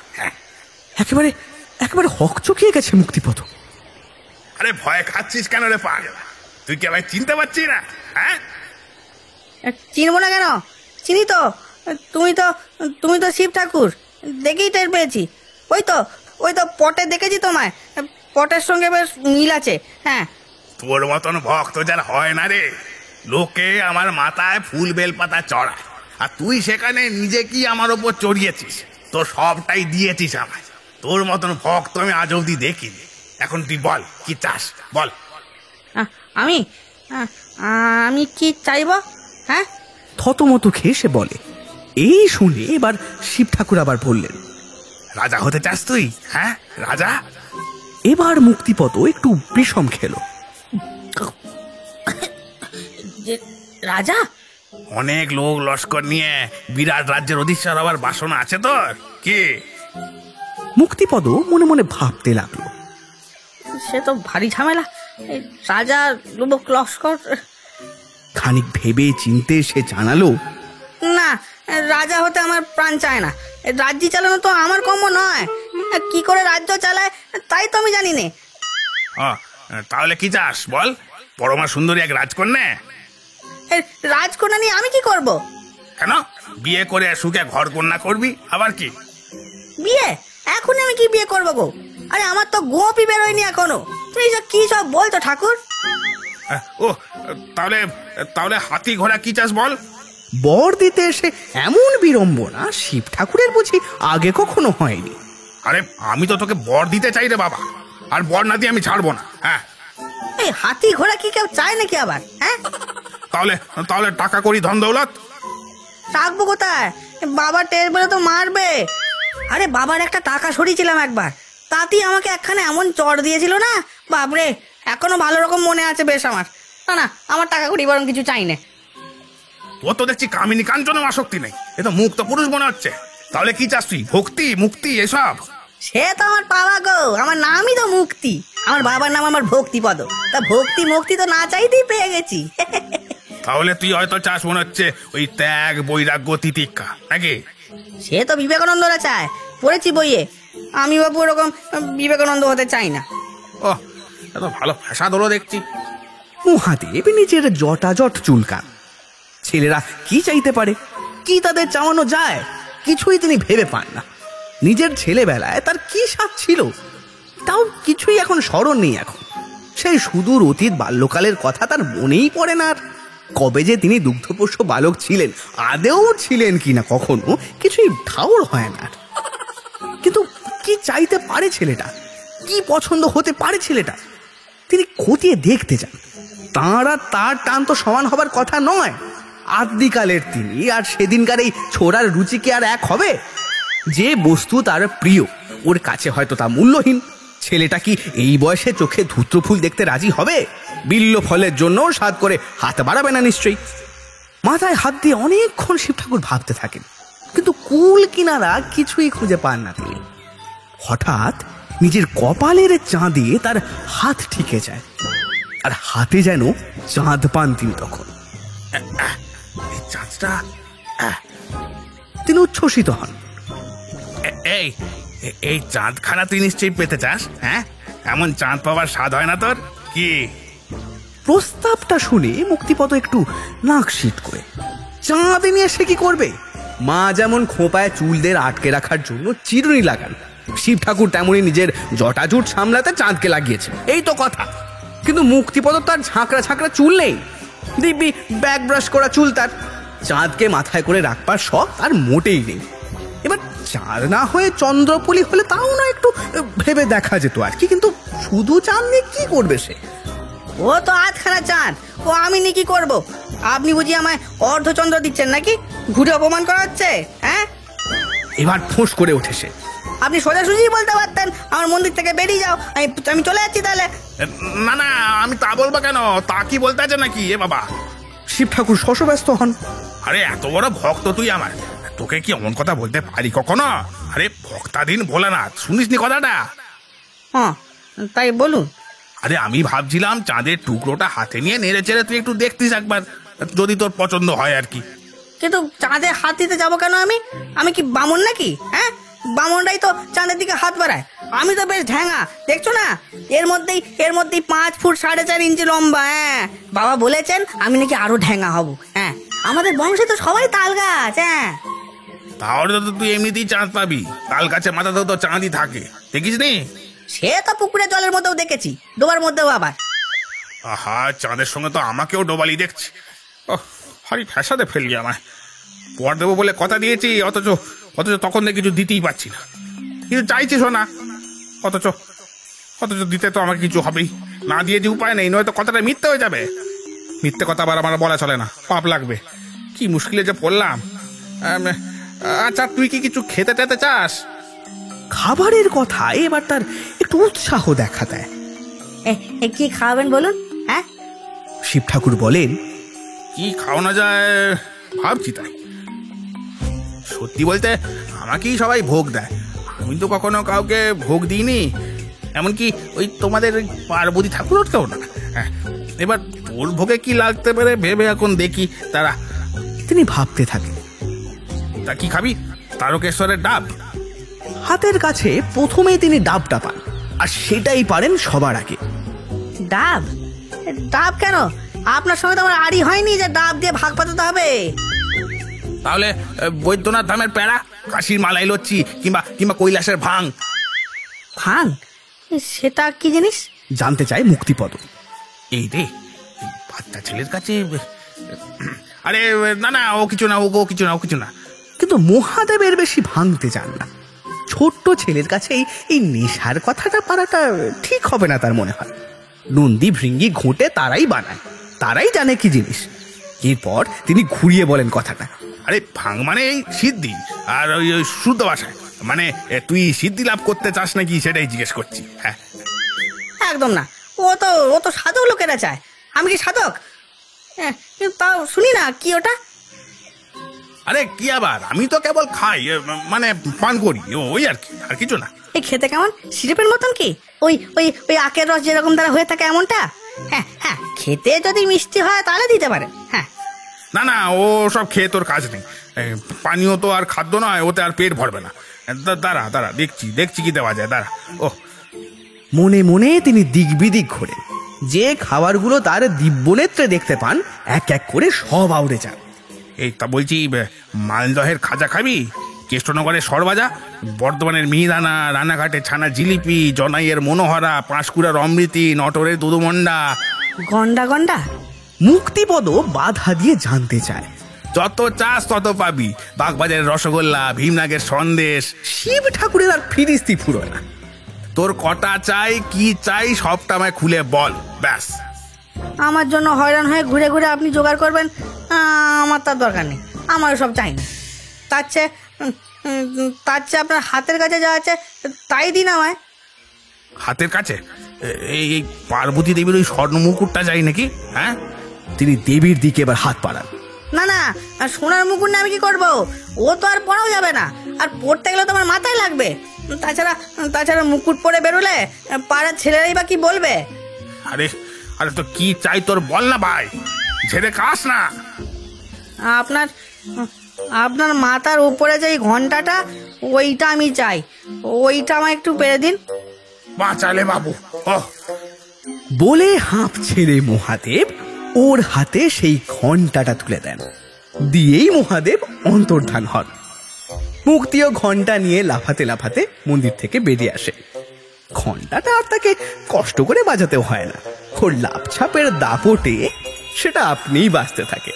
একেবারে একেবারে হকচকিয়ে গেছে মুক্তিপদ। আরে ভয় খাচ্ছিস কেন রে পাগলা? তুই কি আমায় চিনতে পারছিস না? হ্যাঁ, চিনবো না কেন? চিনি তো। তুমি তো শিব ঠাকুর, দেখেই টের পেয়েছি। ওই তো পটে দেখেছি তোমায়, পটের সঙ্গে বেশ মিল আছে। হ্যাঁ, তোর মতন ভক্ত যার হয় না রে। লোকে আমার মাথায় ফুল বেলপাতা চড়ায়, আর তুই সেখানে নিজে কি আমার ওপর চড়িয়েছিস। তোর সবটাই দিয়েছিস আমায়। তোর মতন ভক্ত আমি আজ অব্দি দেখিনি। এখন তুই বল কি চাস, বল। আমি কি চাইবো? হ্যাঁ, থতমত খেয়ে সে বলে। এই শুনে এবার শিব ঠাকুর আবার বললেন, রাজা হতে চাস তুই? হ্যাঁ, রাজা? এবার মুক্তিপদ একটু বিষম খেলো। যে রাজা, অনেক লোক লস্কর নিয়ে বিরাট রাজ্যের অধীশ্বর হবার বাসনা আছে তোর কি? মুক্তিপদ মনে মনে ভাবতে লাগলো। সে তো ভারী ঝামেলা। এই রাজা লোক লস্কর। খানিক ভেবে চিনতে সে জানালো, না, রাজা হতে আমার প্রাণ চায় না। রাজ্য চালানো তো আমার কর্ম নয়। কি করে রাজ্য চালায় তাই তো আমি জানি না। তাহলে কি চাস বল? পরমা সুন্দরী এক রাজকন্যা। রাজকন্যা নিয়ে আমি কি করব? কেন? বিয়ে করে সুখে ঘর কন্যা করবি, আবার কি? বিয়ে? এখন আমি কি বিয়ে করবো গো? আরে আমার তো গোপই বেরোয়নি এখনো। তুমি কি সব বলতো ঠাকুর? ও তাহলে তাহলে হাতি ঘোড়া কি চাস বল? বর দিতে এসে এমন বিড়ম্বনা শিব ঠাকুরের বুঝি আগে কখনো হয়নি। আরে আমি তো তোকে বর দিতে চাই রে বাবা, আর বর না দিয়ে আমি ছাড়বো না। হ্যাঁ, এই হাতি ঘোড়া কি কেউ চায় নাকি আবার? হ্যাঁ, তাহলে তাহলে টাকা করি ধন দৌলত রাখবো কোথায়? বাবা টের পেলে তো মারবে। আরে বাবার একটা টাকা সরিয়েছিলাম একবার, তাতেই আমাকে একখানে এমন চড় দিয়েছিল না, বাপরে, এখনো ভালো রকম মনে আছে বেশ আমার। না না, আমার টাকা করি বরং কিছু চাই না। ও তো দেখছি কামিনী কাঞ্চনেও আসক্তি নেই, এ তো মুক্ত পুরুষ মনে হচ্ছে। তাহলে কি চাস তুই? ভক্তি মুক্তি এসব? সে তো আমার পাওয়া গো, আমার নামই তো মুক্তি। আমার বাবার নাম আমার ভক্তিপদ, তা ভক্তি মুক্তি তো না চাইতেই পেয়ে গেছি। তাহলে তুই হয়তো চাস মনে হচ্ছে ওই ত্যাগ বৈরাগ্য তিতিক্ষা নাকি? সে তো বিবেকানন্দরা চায়, পড়েছি বইয়ে। আমি বাবু ওরকম বিবেকানন্দ হতে চাই না। ও, এত ভালো ভাষা ধরো দেখছি। মহাদেব নিজের জটাজট চুলকান। ছেলেরা কি চাইতে পারে, কি তাদের চাওয়ানো যায়, কিছুই তিনি ভেবে পান না। নিজের ছেলেবেলায় তার কি স্বাদ ছিল তাও কিছুই এখন স্মরণ নেই। এখন সেই সুদূর অতীত বাল্যকালের কথা তার মনেই পড়ে না। আর কবে যে তিনি দুগ্ধপোষ্য বালক ছিলেন, আদেও ছিলেন কিনা কখনো, কিছুই ঠাউর হয় না। কিন্তু কি চাইতে পারে ছেলেটা, কি পছন্দ হতে পারে ছেলেটা, তিনি খতিয়ে দেখতে চান। তাঁর আর তার টান তো সমান হবার কথা নয়। আদিকালের তিনি আর সেদিনকার এই ছোড়ার রুচি কি আর এক হবে? যে বস্তু তার প্রিয় ওর কাছে হয়তো তা মূল্যহীন। ছেলেটা কি এই বয়সে চোখে ধূত্রফুল দেখতে রাজি হবে? বিল্ল ফলের জন্য সাধ করে হাত বাড়াবে না নিশ্চয়ই। মাথায় হাত দিয়ে অনেকক্ষণ শিব ঠাকুর ভাবতে থাকেন, কিন্তু কুল কিনারা কিছুই খুঁজে পান না তিনি। হঠাৎ নিজের কপালের চাঁদে তার হাত ঠিকে যায়, আর হাতে যেন চাঁদ পান তিনি। তখন এই চাঁদটা, তিনি উচ্ছ্বসিত হন। এই এই চাঁদখানা তুই নিশ্চয়ই পেতে চাস। হ্যাঁ, এমন চাঁদ পাওয়ার স্বাদ হয় না তোর কি? প্রস্তাবটা শুনে মুক্তিপদ একটু নাক সিট করে। চাঁদ নিয়ে সে কি করবে? মা যেমন খোঁপায় চুলদের আটকে রাখার জন্য চিরুনি লাগান, শিব ঠাকুর তেমনই নিজের জটাজুট সামলাতে চাঁদকে লাগিয়েছে, এই তো কথা। কিন্তু মুক্তিপদ তার ঝাঁকড়া ঝাঁকড়া চুল নেই, দিব্যি ব্যাক ব্রাশ করা চুল তার। চাঁদকে মাথায় করে রাখবার শখ তার মোটেই নেই। এবার চাঁদ না হয়ে চন্দ্রপুলি হলে তাও না একটু ভেবে দেখা যেত আর কি, কিন্তু শুধু চাঁদ নিয়ে কি করবে সে? ও তো আধখানা চাঁদ, ও আমি নিয়ে কি করবো? আপনি বুঝি আমায় অর্ধচন্দ্র দিচ্ছেন নাকি? ঘুরে অপমান করা হচ্ছে? হ্যাঁ, এবার ফোঁস করে ওঠে সে। আপনি সোজাসুজি বলতে পারতেন, আমার মন্দির থেকে বেরিয়ে যাও, আমি চলে যাচ্ছি তাহলে। না না, আমি তা বলবো কেন? তা কি বলতে আছে নাকি? এ বাবা, শিব ঠাকুর শশব্যস্ত হন। আরে এত বড় ভক্ত তুই আমার, তোকে কি এমন কথা বলতে পারি কখনো? আরে ভক্তাধীন ভোলানাথ, শুনিসনি কথাটা? হ্যাঁ, তাই বলুন। আরে আমি ভাবছিলাম চাঁদের টুকরোটা হাতে নিয়ে নেড়ে চেড়ে তুই একটু দেখতিস একবার, যদি তোর পছন্দ হয় আর কি। কিন্তু চাঁদে হাত দিতে যাবো কেন আমি? আমি কি বামুন নাকি? হ্যাঁ, বামুনরাই তো চাঁদের দিকে হাত বাড়ায়। আমি তো বেশ ঢ্যাঙা, দেখছো না? এর মধ্যেই 5 ফুট 4.5 ইঞ্চি লম্বা। হ্যাঁ, বাবা বলেছেন আমি নাকি আরো ঢ্যাঙা হব। হ্যাঁ, আমাদের বংশে তো সবাই তাল গাছ। হ্যাঁ, তাহলে তো তুই এমনিতেই চাঁদ পাবি, তাল গাছে মাথাতেও তো চাঁদই থাকে, দেখিস নি? সে তো পুকুরে জলের মধ্যেও দেখেছি, ডোবার মধ্যেও আবার। আহা, চাঁদের সঙ্গে তো আমাকেও ডোবালি দেখছি। ও হারি ফ্যাসাদে ফেললি আমায়। পর দেবো বলে কথা দিয়েছি, অথচ তখন থেকে কিছু দিতেই পারছি না। কিছু চাইছিস না, অথচ দিতে তো আমাকে কিছু হবেই। না দিয়ে যে উপায় নেই, নয়তো কথাটা মিথ্যে হয়ে যাবে। মিথ্যে কথা আবার আমার বলা চলে না, পাপ লাগবে। কি মুশকিলে যে পড়লাম। আচ্ছা, তুই কি কিছু খেতে টেতে চাস? খাবারের কথা এবার তার একটু উৎসাহ দেখা দেয়। কি খাওয়াবেন বলুন? হ্যাঁ, শিব ঠাকুর বলেন, কি খাওয়ানো যায় ভাবছি তাই। সত্যি বলতে আমাকেই সবাই ভোগ দেয়, আমি তো কখনো কাউকে ভোগ দিইনি, এমনকি ওই তোমাদের ওই পার্বতী ঠাকুরকেও না। হ্যাঁ, এবার তোর ভোগে কি লাগতে পারে ভেবে এখন দেখি। তারা তিনি ভাবতে থাকেন। তা কি খাবি? তারকেশ্বরের ডাব। হাতের কাছে প্রথমেই তিনি ডাবটা পান, আর সেটাই পারেন সবার আগে। ডাব? ডাব কেন? আপনার সঙ্গে তো আমার আড়ি হয়নি যে ডাব দিয়ে ভাগ পাতাতে হবে। তাহলে বৈদ্যনাথ ধামের প্যাড়া, কাশির মালাই লচ্ছি, কিংবা কিংবা কৈলাসের ভাং। ভাং? সেটা কি জিনিস? জানতে চায় মুক্তিপদ। এই রে, এই বাচ্চা ছেলের কাছে। আরে না না, ও কিছু না, ও কিছু না, ও কিছু না। কিন্তু মহাদেব এর বেশি ভাঙতে চান না। ছোট্ট ছেলের কাছেই এই নেশার কথাটা পারাটা ঠিক হবে না তার মনে হয়। নন্দী ভৃঙ্গি ঘুঁটে তারাই বানায়, তারাই জানে কি জিনিস। এরপর তিনি ঘুরিয়ে বলেন কথাটা। আরে ভাং মানে এই সিদ্ধি, আর ওই ওই শুদ্ধ ভাষায় মানে তুই সিদ্ধি লাভ করতে চাস নাকি সেটাই জিজ্ঞেস করছি। হ্যাঁ, একদম না, ও তো সাধক লোকেরা চায়। আমি কি সাধক? কিন্তু তাও শুনি না কি ওটা। আরে কি আবার, আমি তো কেবল খাই, মানে পান করি, ওই আর কি, আর কিছু না। এই খেতে কেমন? সিরাপের মতন কি? ওই ওই ওই আখের রস যেরকম দ্বারা হয়ে থাকে এমনটা? হ্যাঁ হ্যাঁ, খেতে যদি মিষ্টি হয় তাহলে দিতে পারেন। হ্যাঁ, না না, ও সব খেয়ে তোর কাজ নেই। পানীয় তো আর খাদ্য নয়, ওতে আর পেট ভরবে না। দাঁড়া দাঁড়া, দেখছি কি দেওয়া যায়, দাঁড়া। ও মনে মনে তিনি দিক বিদিক ঘোরেন। যে খাবারগুলো তার দিব্যনেত্রে দেখতে পান এক এক করে সব আউড়ে যান। এই তা বলছি, মালদহের খাজা খাবি, কৃষ্ণনগরের সরবাজা, বর্ধমানের মিহিদানা, রানাঘাটের ছানা জিলিপি, জনাইয়ের মনোহরা, পাঁশকুড়ার অমৃতি, নটরের দুধুমন্ডা। গন্ডা গন্ডা? মুক্তিপদ বাধা দিয়ে জানতে চায়। যত চাস তত পাবি, বাগবাজারের রসগোল্লা, ভীমনাগের সন্দেশ। শিব ঠাকুরের আর ফিরিস্তি ফুরোয় না। তোর কটা চাই, কি চাই, সবটা আমায় খুলে বল, ব্যাস। আমার জন্য হয়রান হয়ে ঘুরে ঘুরে আপনি জোগাড় করবেন, আমার তার দরকার নেই। আমার সব চাই না। তার চেয়ে আপনার হাতের কাছে যা আছে তাই দিন আমায়। হাতের কাছে? এই এই পার্বতী দেবীর ওই স্বর্ণ মুকুটটা চাই নাকি? হ্যাঁ, তিনি দেবীর দিকে এবার হাত বাড়ান। না না, সোনার মুকুট না, আমি কি করবো? ও তো আর পরাও যাবে না, আর পড়তে গেলে তো আমার মাথায় লাগবে। তাছাড়া মুকুট পরে বেরোলে পাড়ার ছেলেরাই বা কি বলবে? আরে আরে, তো কি চাই তোর বল না ভাই, ছেড়ে খাস না। আপনার মাথার উপরে যে ঘন্টাটা, ওইটা আমি চাই। ওইটা আমায় একটু পেরে দিন। বাঁচালে বাবু। বলে হাঁপ ছেড়ে মহাদেব ওর হাতে সেই ঘন্টাটা তুলে দেন। দিয়েই মহাদেব অন্তর্ধান হন। মুক্তিও ঘন্টা নিয়ে লাফাতে লাফাতে মন্দির থেকে বেরিয়ে আসে। ঘন্টাটা আর তাকে কষ্ট করে বাজাতেও হয় না। ওর লাফছাপের দাপটে সেটা আপনিই বাজতে থাকে।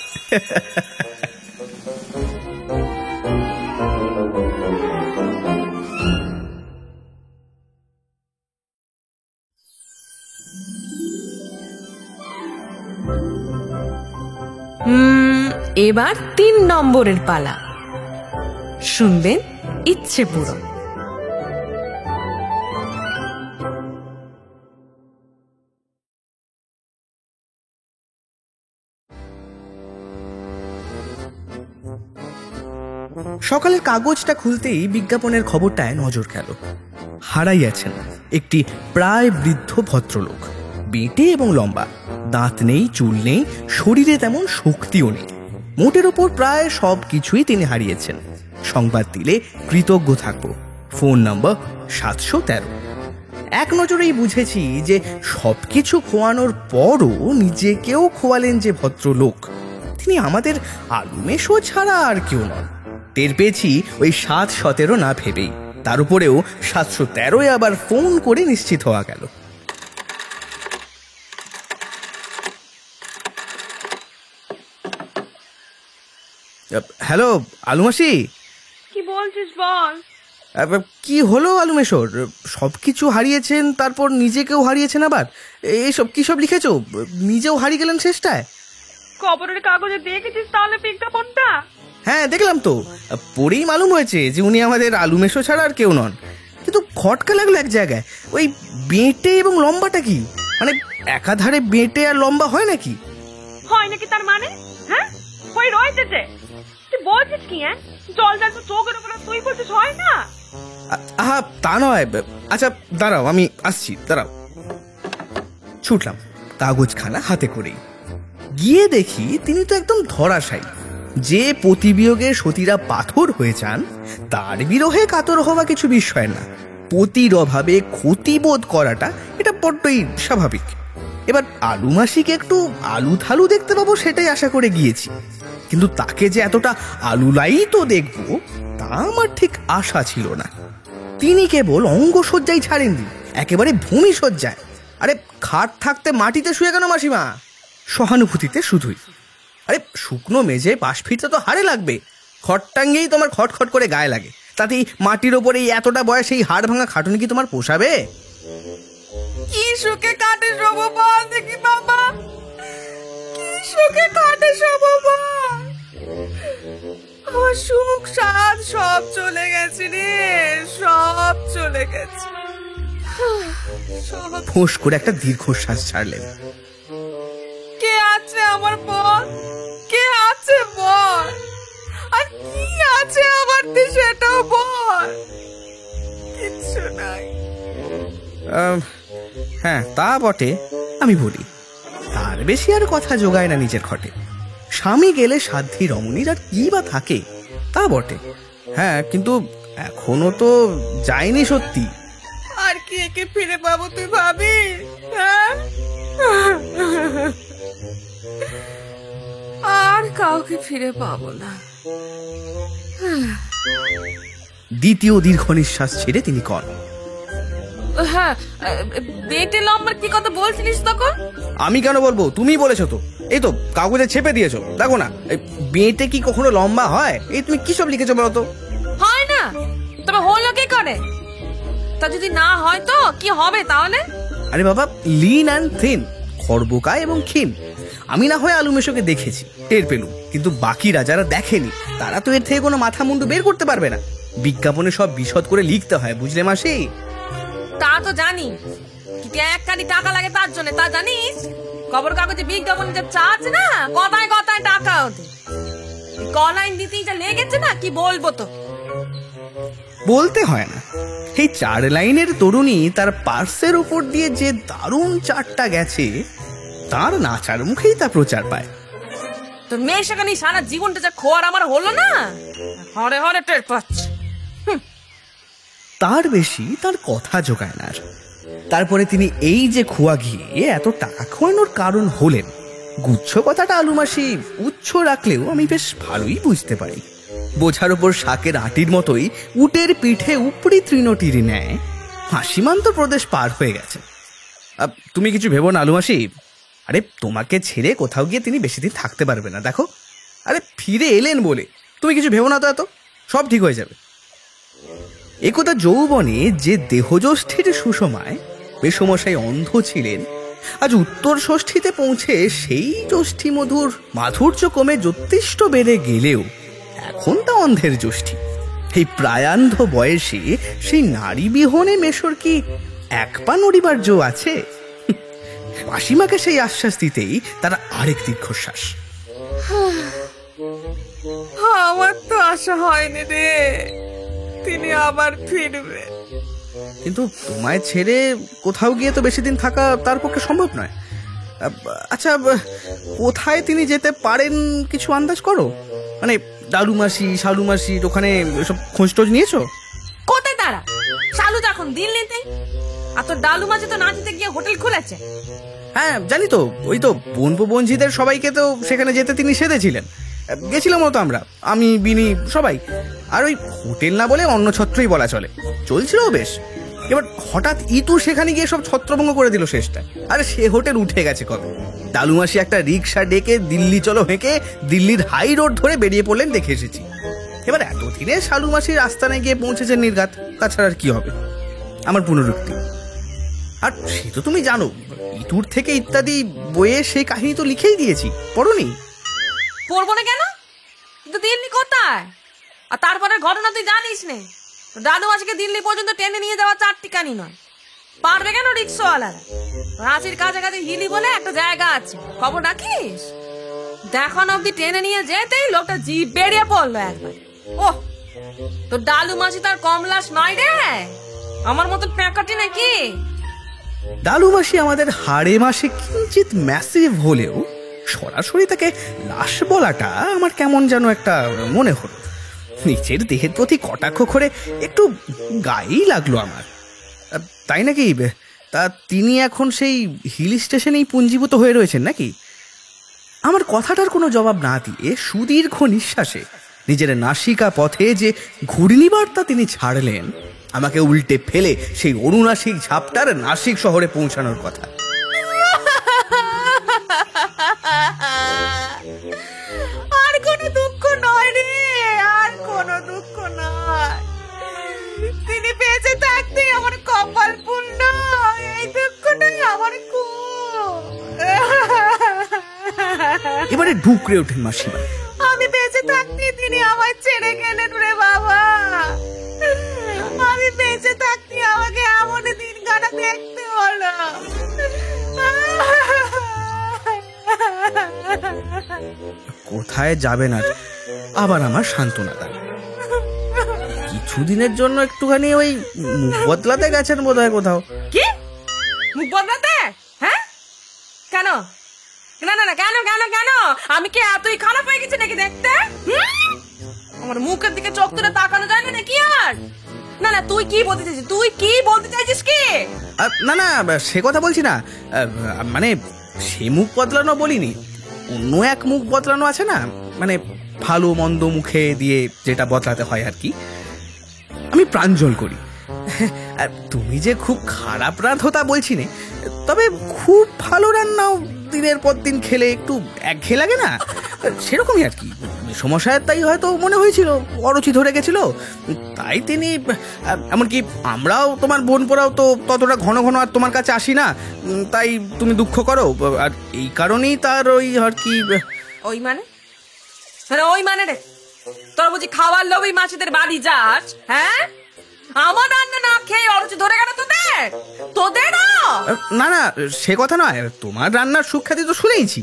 এবার 3 নম্বরের পালা। শুনবেন ইচ্ছে পূরণ। সকালের কাগজটা খুলতেই বিজ্ঞাপনের খবরটায় নজর গেল। হারাইয়াছেন একটি প্রায় বৃদ্ধ ভদ্রলোক, বেঁটে এবং লম্বা, দাঁত নেই, চুল নেই, শরীরে তেমন শক্তিও নেই। মোটের ওপর প্রায় সব কিছুই তিনি হারিয়েছেন। সংবাদ দিলে কৃতজ্ঞ থাকব। ফোন নম্বর 713। এক নজরেই বুঝেছি যে সবকিছু খোয়ানোর পরও নিজেকেও খোয়ালেন যে ভদ্রলোক, তিনি আমাদের আলুমেশো ছাড়া আর কেউ নন। টের পেয়েছি ওই 717 না ভেবেই। তার উপরেও 713 আবার ফোন করে নিশ্চিত হওয়া গেল। হ্যালো আলুমাসি। কি বলছিস বল? কি হলো আলুমেশোর? সবকিছু হারিয়েছেন, তারপর নিজেকেও হারিয়েছেন আবার। এইসব কি সব লিখেছো? নিজেও হারিয়ে গেলেন শেষটায়। খবরের কাগজে দেখেছিস তাহলে বিজ্ঞাপনটা? হ্যাঁ দেখলাম তো, পড়েই মালুম হয়েছে যে উনি আমাদের আলুমেশো ছাড়া আর কেউ নন। কিন্তু খটকা লাগলো এক জায়গায়। ওই বেঁটে এবং লম্বাটা কি, মানে একাধারে বেঁটে আর লম্বা হয় নাকি? হয় নাকি তার মানে? হ্যাঁ, ওই রয়েছে যে। তুই বলছিস কি? হ্যাঁ, জল জল তো চোখের উপরে, তুই বলছিস হয় না? আহা, তা নয়। আচ্ছা দাঁড়াও, আমি আসছি, দাঁড়াও। ছুটলাম কাগজখানা হাতে করেই। গিয়ে দেখি তিনি তো একদম ধরাশায়ী। যে পতিবিয়োগে সতীরা পাথর হয়ে যান, তার বিরহে কাতর হওয়া কিছু বিষয় না। পতির অভাবে ক্ষতিবোধ করাটা এটা বড্ডই স্বাভাবিক। এবার আলু মাসিকে একটু আলু থালু দেখতে পাবো সেটাই আশা করে গিয়েছি, কিন্তু তাকে যে এতটা আলুলাই তো দেখবো তা আমার ঠিক আশা ছিল না। তিনি কেবল অঙ্গসজ্জাই ছাড়েননি, একেবারে ভূমি সজ্জায়। আরে খাট থাকতে মাটিতে শুয়ে কেন মাসিমা? সহানুভূতিতে শুধুই। আরে শুকনো মেঝে পাশ ফিরতে তো হাড়ে লাগবে, খটটাঙ্গেই তোমার খটখট করে গায়ে লাগে, তাতেই মাটির ওপরে এতটা বয়সে এই হাড় ভাঙা খাটুনি কি তোমার পোষাবে? কি সুখে কাটে শোবো বল দেখি বাবা, কি সুখে কাটে শোবো বল। আমার সুখ সাদ সব চলে গেছে রে, সব চলে গেছে। ফোঁস করে একটা দীর্ঘশ্বাস ছাড়লেন। কে আছে আমার বল, কে আছে বল, আর কি আছে আমার সেটাও বল। কিচ্ছু নাই। হ্যাঁ তা বটে, আমি বলি তার বেশি আর কথা জোগায় না নিজের ঘটে। স্বামী গেলে সাধ্যি রমণীর আর কি বা থাকে, তা বটে। হ্যাঁ কিন্তু এখনো তো যায়নি সত্যি। আর কি একে ফিরে পাবো তুই ভাবি? হ্যাঁ, আর কাউকে ফিরে পাবো না। দ্বিতীয় দীর্ঘ নিঃশ্বাস ছেড়ে তিনি কন, হ্যাঁ, বেটে লম্বার কি কথা বলছিলিস তখন? আমি কেন বলবো, তুমি বলেছো তো। এই তো কাগজে ছেপে দিয়েছো, দেখো না। বেঁটে কি কখনো লম্বা হয়? এই তুমি কি সব লিখেছো বলো তো? হয় না, তবে হলো কি করে? তা যদি না হয় তো কি হবে তাহলে? আরে বাবা, লিন অ্যান্ড থিন, খড়বোকায় এবং ক্ষীণ। আমি না হয় আলু মেশোকে দেখেছি, টের পেলুম, কিন্তু বাকিরা যারা দেখেনি তারা তো এর থেকে কোনো মাথা মুন্ডু বের করতে পারবে না। বিজ্ঞাপনে সব বিশদ করে লিখতে হয়, বুঝলে মাসি? তা তো জানি, কিন্তু এক কানি টাকা লাগে তার জন্য, তা জানিস? খবর কাগজে বিজ্ঞাপনে যে চার্জ না, কথায় কথায় টাকা ওঠে। কলাইন দিতেই যা লেগেছে না, কি বলবো তো। বলতে হয় না, এই 4 লাইনের তরুণী তার পার্সের উপর দিয়ে যে দারুণ চারটা গেছে, তার নাচার মুখেই তা প্রচার পায়। তো মেয়ে সেখানে সারা জীবনটা যা খোয়ার আমার হলো না, হরে হরে টের পাচ্ছে। তার বেশি তার কথা জোগায় না। তারপরে তিনি এই যে খোয়া ঘিয়ে এত টাকা খোয়ানোর কারণ হলেন, গুচ্ছ কথাটা আলু মাসি উচ্চ রাখলেও আমি বেশ ভালোই বুঝতে পারি। বোঝার ওপর শাকের আটির মতোই উটের পিঠে উপরি তৃণটির ন্যায় হাসিমান্ত প্রদেশ পার হয়ে গেছে। তুমি কিছু ভেবো না আলু মাসি। আরে তোমাকে ছেড়ে কোথাও গিয়ে তিনি বেশি দিন থাকতে পারবে না, দেখো। আরে ফিরে এলেন বলে তুমি কিছু ভেবো না তো, এত সব ঠিক হয়ে যাবে। একদা যৌবনে যে দেহযষ্ঠির সুষমায় মেসমশাই অন্ধ ছিলেন, আজ উত্তর ষষ্ঠীতে পৌঁছে সেই ষষ্ঠী মধুর মাধুর্য কমে যথেষ্ট বেড়ে গেলেও এখন তা অন্ধের ষষ্ঠী। এই প্রায়ান্ধ বয়সে সেই নারী বিহনে মেশর কি এক পা নড়িবার জো আছে? মাসিমাকে সেই আশ্বাস দিতেই তারা আরেক দীর্ঘশ্বাস। আমার তো আশা হয়নি রে তিনি আবার ফিরবে, কিন্তু তোমায় ছেড়ে কোথাও গিয়ে তো বেশি দিন থাকা তার পক্ষে সম্ভব নয়। আচ্ছা, কোথায় তিনি যেতে পারেন কিছু আন্দাজ করো? মানে ডালু মাসি, শালু মাসির ওখানে সব খোঁজ টোজ নিয়েছো? কোথায় তারা? শালু তো এখন দিল্লিতে, আর তোর ডালু মাঝে তো নাচিতে গিয়ে হোটেল খুলেছে। হ্যাঁ জানি তো, ওই তো বনজিদের সবাইকে তো সেখানে যেতে তিনি সেধেছিলেন। গেছিলাম তো আমরা, আমি বিনি সবাই। আর ওই হোটেল না বলে অন্য ছত্রই বলা চলে, চলছিল বেশ। এবার হঠাৎ ইতু সেখানে গিয়ে সব ছত্রভঙ্গ করে দিল শেষটা। আরে সে হোটেল উঠে গেছে কবে। ডালু মাসি একটা রিক্সা ডেকে দিল্লি চলো হেঁকে দিল্লির হাই রোড ধরে বেরিয়ে পড়লেন, দেখে এসেছি। এবার এতদিনে শালু মাসির আস্তানে গিয়ে পৌঁছেছেন নির্ঘাত, তাছাড়া আর কি হবে? আমার পুনরুক্তি। আর সে তো তুমি জানো, ইতুর থেকে ইত্যাদি বইয়ে সেই কাহিনী তো লিখেই দিয়েছি, পড়োনি? পড়বো না কেন? কিন্তু দিল্লি কোথায়? আর তারপরে ঘটনা তুই জানিস নে, দাদু মাসিকে দিল্লি পর্যন্ত টেনে নিয়ে যাওয়া চারটিখানি নয়, পারবে কেন রিক্সাওয়ালারা? রাঁচির কাছাকাছি হিলি বলে একটা জায়গা আছে, খবর রাখিস? দেখানো অব্দি টেনে নিয়ে যেতেই লোকটা জিভ বেরিয়ে পড়লো একবার। ওহ, তো ডালু মাসি তার কমলাস নয় রে, আমার মতো প্যাকাটি নাকি? ডালু মাসি আমাদের হাড়ে মাসে কিঞ্চিত ম্যাসিভ হলেও সরাসরি তাকে লাশ বলাটা আমার কেমন যেন একটা মনে হলো। নিচের দেহের প্রতি কটাক্ষ করে একটু গায়েই লাগলো আমার। তাই নাকি? তা তিনি এখন সেই হিল স্টেশনেই পুঞ্জীভূত হয়ে রয়েছেন নাকি? আমার কথাটার কোনো জবাব না দিয়ে সুদীর্ঘ নিঃশ্বাসে নিজের নাসিকা পথে যে ঘূর্ণিবার্তা তিনি ছাড়লেন, আমাকে উল্টে ফেলে সেই অনুনাসিক ঝাপটার নাসিক শহরে পৌঁছানোর কথা। আর কোনো দুঃখ নয় রে, আর কোনো দুঃখ নয়। তিনি বেঁচে থাকতে আমার কপাল পূর্ণ, এই দুঃখটাই আমার খুব। এবারে ঢুকরে ওঠেন মাসিমা। আমি বেঁচে থাকতে তিনি আমায় ছেড়ে গেলেন রে বাবা। আমি বেঁচে থাকতে আমাকে এমন দিন কাটা দেখতে হলো। কোথায় যাবেন আর আবার আমার সান্ত্বনা দেন। কিছুদিনের জন্য একটুখানি ওই মুখ বদলাতে গেছেন বোধ হয় কোথাও। কি মুখ বদলাতে? হ্যাঁ, কেন? না না না, কেন কেন কেন? আমি কি এতই খারাপ হয়ে গেছি নাকি দেখতে? আমার মুখের দিকে চোখ তুলে তাকানো যায় না নাকি আর? না না, তুই কি বলতে চাইছিস? তুই কি বলতে চাইছিস কি? না না, সে কথা বলছি না। মানে সে মুখ বদলানো বলিনি, অন্য এক মুখ বদলানো আছে না, মানে ভালো মন্দ মুখে দিয়ে যেটা বদলাতে হয় আর কি। আমি প্রাঞ্জল করি। তুমি যে খুব খারাপ রাঁধো তা বলছি না, তবে খুব ভালো রান্নাও দিনের পর দিন খেলে একটু একঘেয়ে লাগে না, সেরকমই আর কি। সমস্যায় তাই হয়তো মনে হয়েছিল অরুচি ধরে গেছিল, তাই তিনি, এমনকি আমরাও তোমার বোন পোড়াও তো ততটা ঘন ঘন আর তোমার কাছে আসি না, তাই তুমি দুঃখ করো, আর এই কারণেই তার ওই আর কি। ওই মানে? ওই মানে রে, তোর বুঝি খাওয়ার লোভই মাসিদের বাড়ি যাস? হ্যাঁ, আমার রান্না না খেয়ে অরুচি ধরে গেল তোদের? তোদের না না, সে কথা নয়, তোমার রান্নার সুখ্যাতি তো শুনেইছি,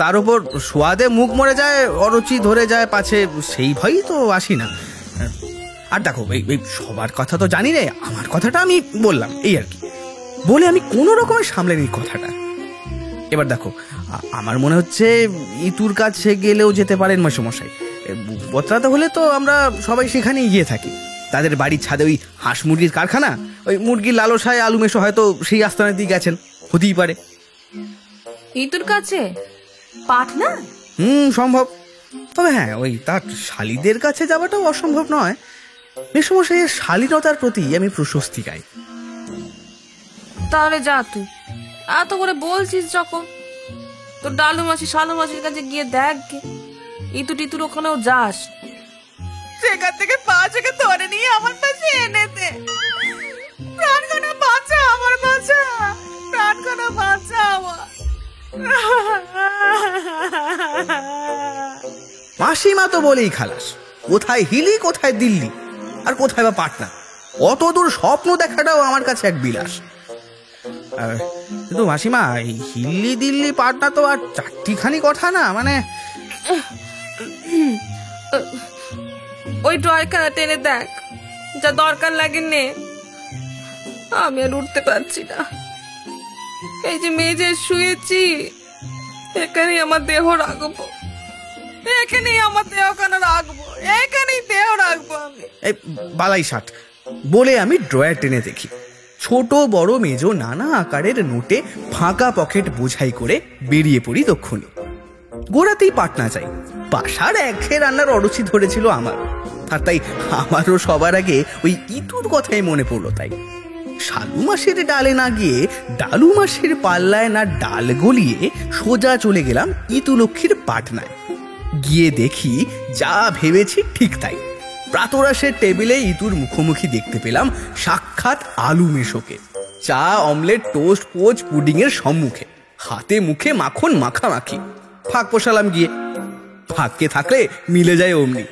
তার উপর সোয়াদে মুখ মরে যায়, অরুচি ধরে যায় পাছে, সেই ভয়ই তো আসি না। আর দেখো, এই সবার কথা তো জানি রে, আমার কথাটা আমি বললাম এই আর কি, বলে আমি কোনো রকমের সামলে নিই কথাটা। এবার দেখো, আমার মনে হচ্ছে ইতুর কাছে গেলেও যেতে পারেন মাসুমশাই। বতরাতে হলে তো আমরা সবাই সেখানেই গিয়ে থাকি। তাদের বাড়ির ছাদে ওই হাঁস মুরগির কারখানা, ওই মুরগির লালসায় আলু মেশো হয়তো সেই আস্তানার দিকে গেছেন, হতেই পারে। ইতুর কাছে পাটনা? সম্ভব। তবে হ্যাঁ, ওই তার শালিদের কাছে যাওয়াটাও অসম্ভব নয়। মেসমশাইয়ের শালীনতার প্রতি আমি প্রশস্তি গাই। তাহলে যা, তুই এত করে বলছিস যখন, তোর ডালু মাসি শালু মাসির কাছে গিয়ে দেখ গে, ইতু টিতুর ওখানেও যাস, সেখান থেকে পা থেকে ধরে নিয়ে আমার কাছে এনে দে। প্রাণখানা বাঁচা আমার, বাঁচা প্রাণখানা বাঁচা আমার। মাসিমা তো বলেই খালাস, কোথায় হিলি, কোথায় দিল্লি, আর কোথায় বা পাটনা, অত দূর স্বপ্ন দেখাটাও আমার কাছে এক বিলাস। কিন্তু মাসিমা, এই হিল্লি দিল্লি পাটনা তো আর চারটিখানি কথা না, মানে ওই ড্রয়ারখানা টেনে দেখ, যা দরকার লাগে নে। আমি আর উঠতে পারছি না। এই যে মেঝে শুয়েছি, এখানেই আমার দেহ রাখবো, এখানেই আমার দেহখানা রাখবো, এখানেই দেহ রাখবো আমি। এই বালাই ষাট বলে আমি ড্রয়ার টেনে দেখি, ছোট বড় মেজো নানা আকারের নোটে ফাঁকা পকেট বোঝাই করে বেরিয়ে পড়ি দক্ষিণে। গোড়াতেই পাটনা যাই। বাসার একঘেয়ে রান্নার অরুচি ধরেছিল আমার, আর তাই আমারও সবার আগে ওই ইতুর কথাই মনে পড়লো। তাই শালু মাসের ডালে না গিয়ে ডালু মাসের পাল্লায় না ডাল গলিয়ে সোজা চলে গেলাম ইতু লক্ষ্মীর পাটনায়। গিয়ে দেখি যা ভেবেছি ঠিক তাই। প্রাতরাশের টেবিলে ইতুর মুখোমুখি দেখতে পেলাম সাক্ষাৎ আলু মেশোকে, চা অমলেট টোস্ট পোচ পুডিং এর সম্মুখে, হাতে মুখে মাখন মাখামাখি। ফাঁক পোষালাম গিয়ে, ফাঁককে থাকলে মিলে যায় অমনি।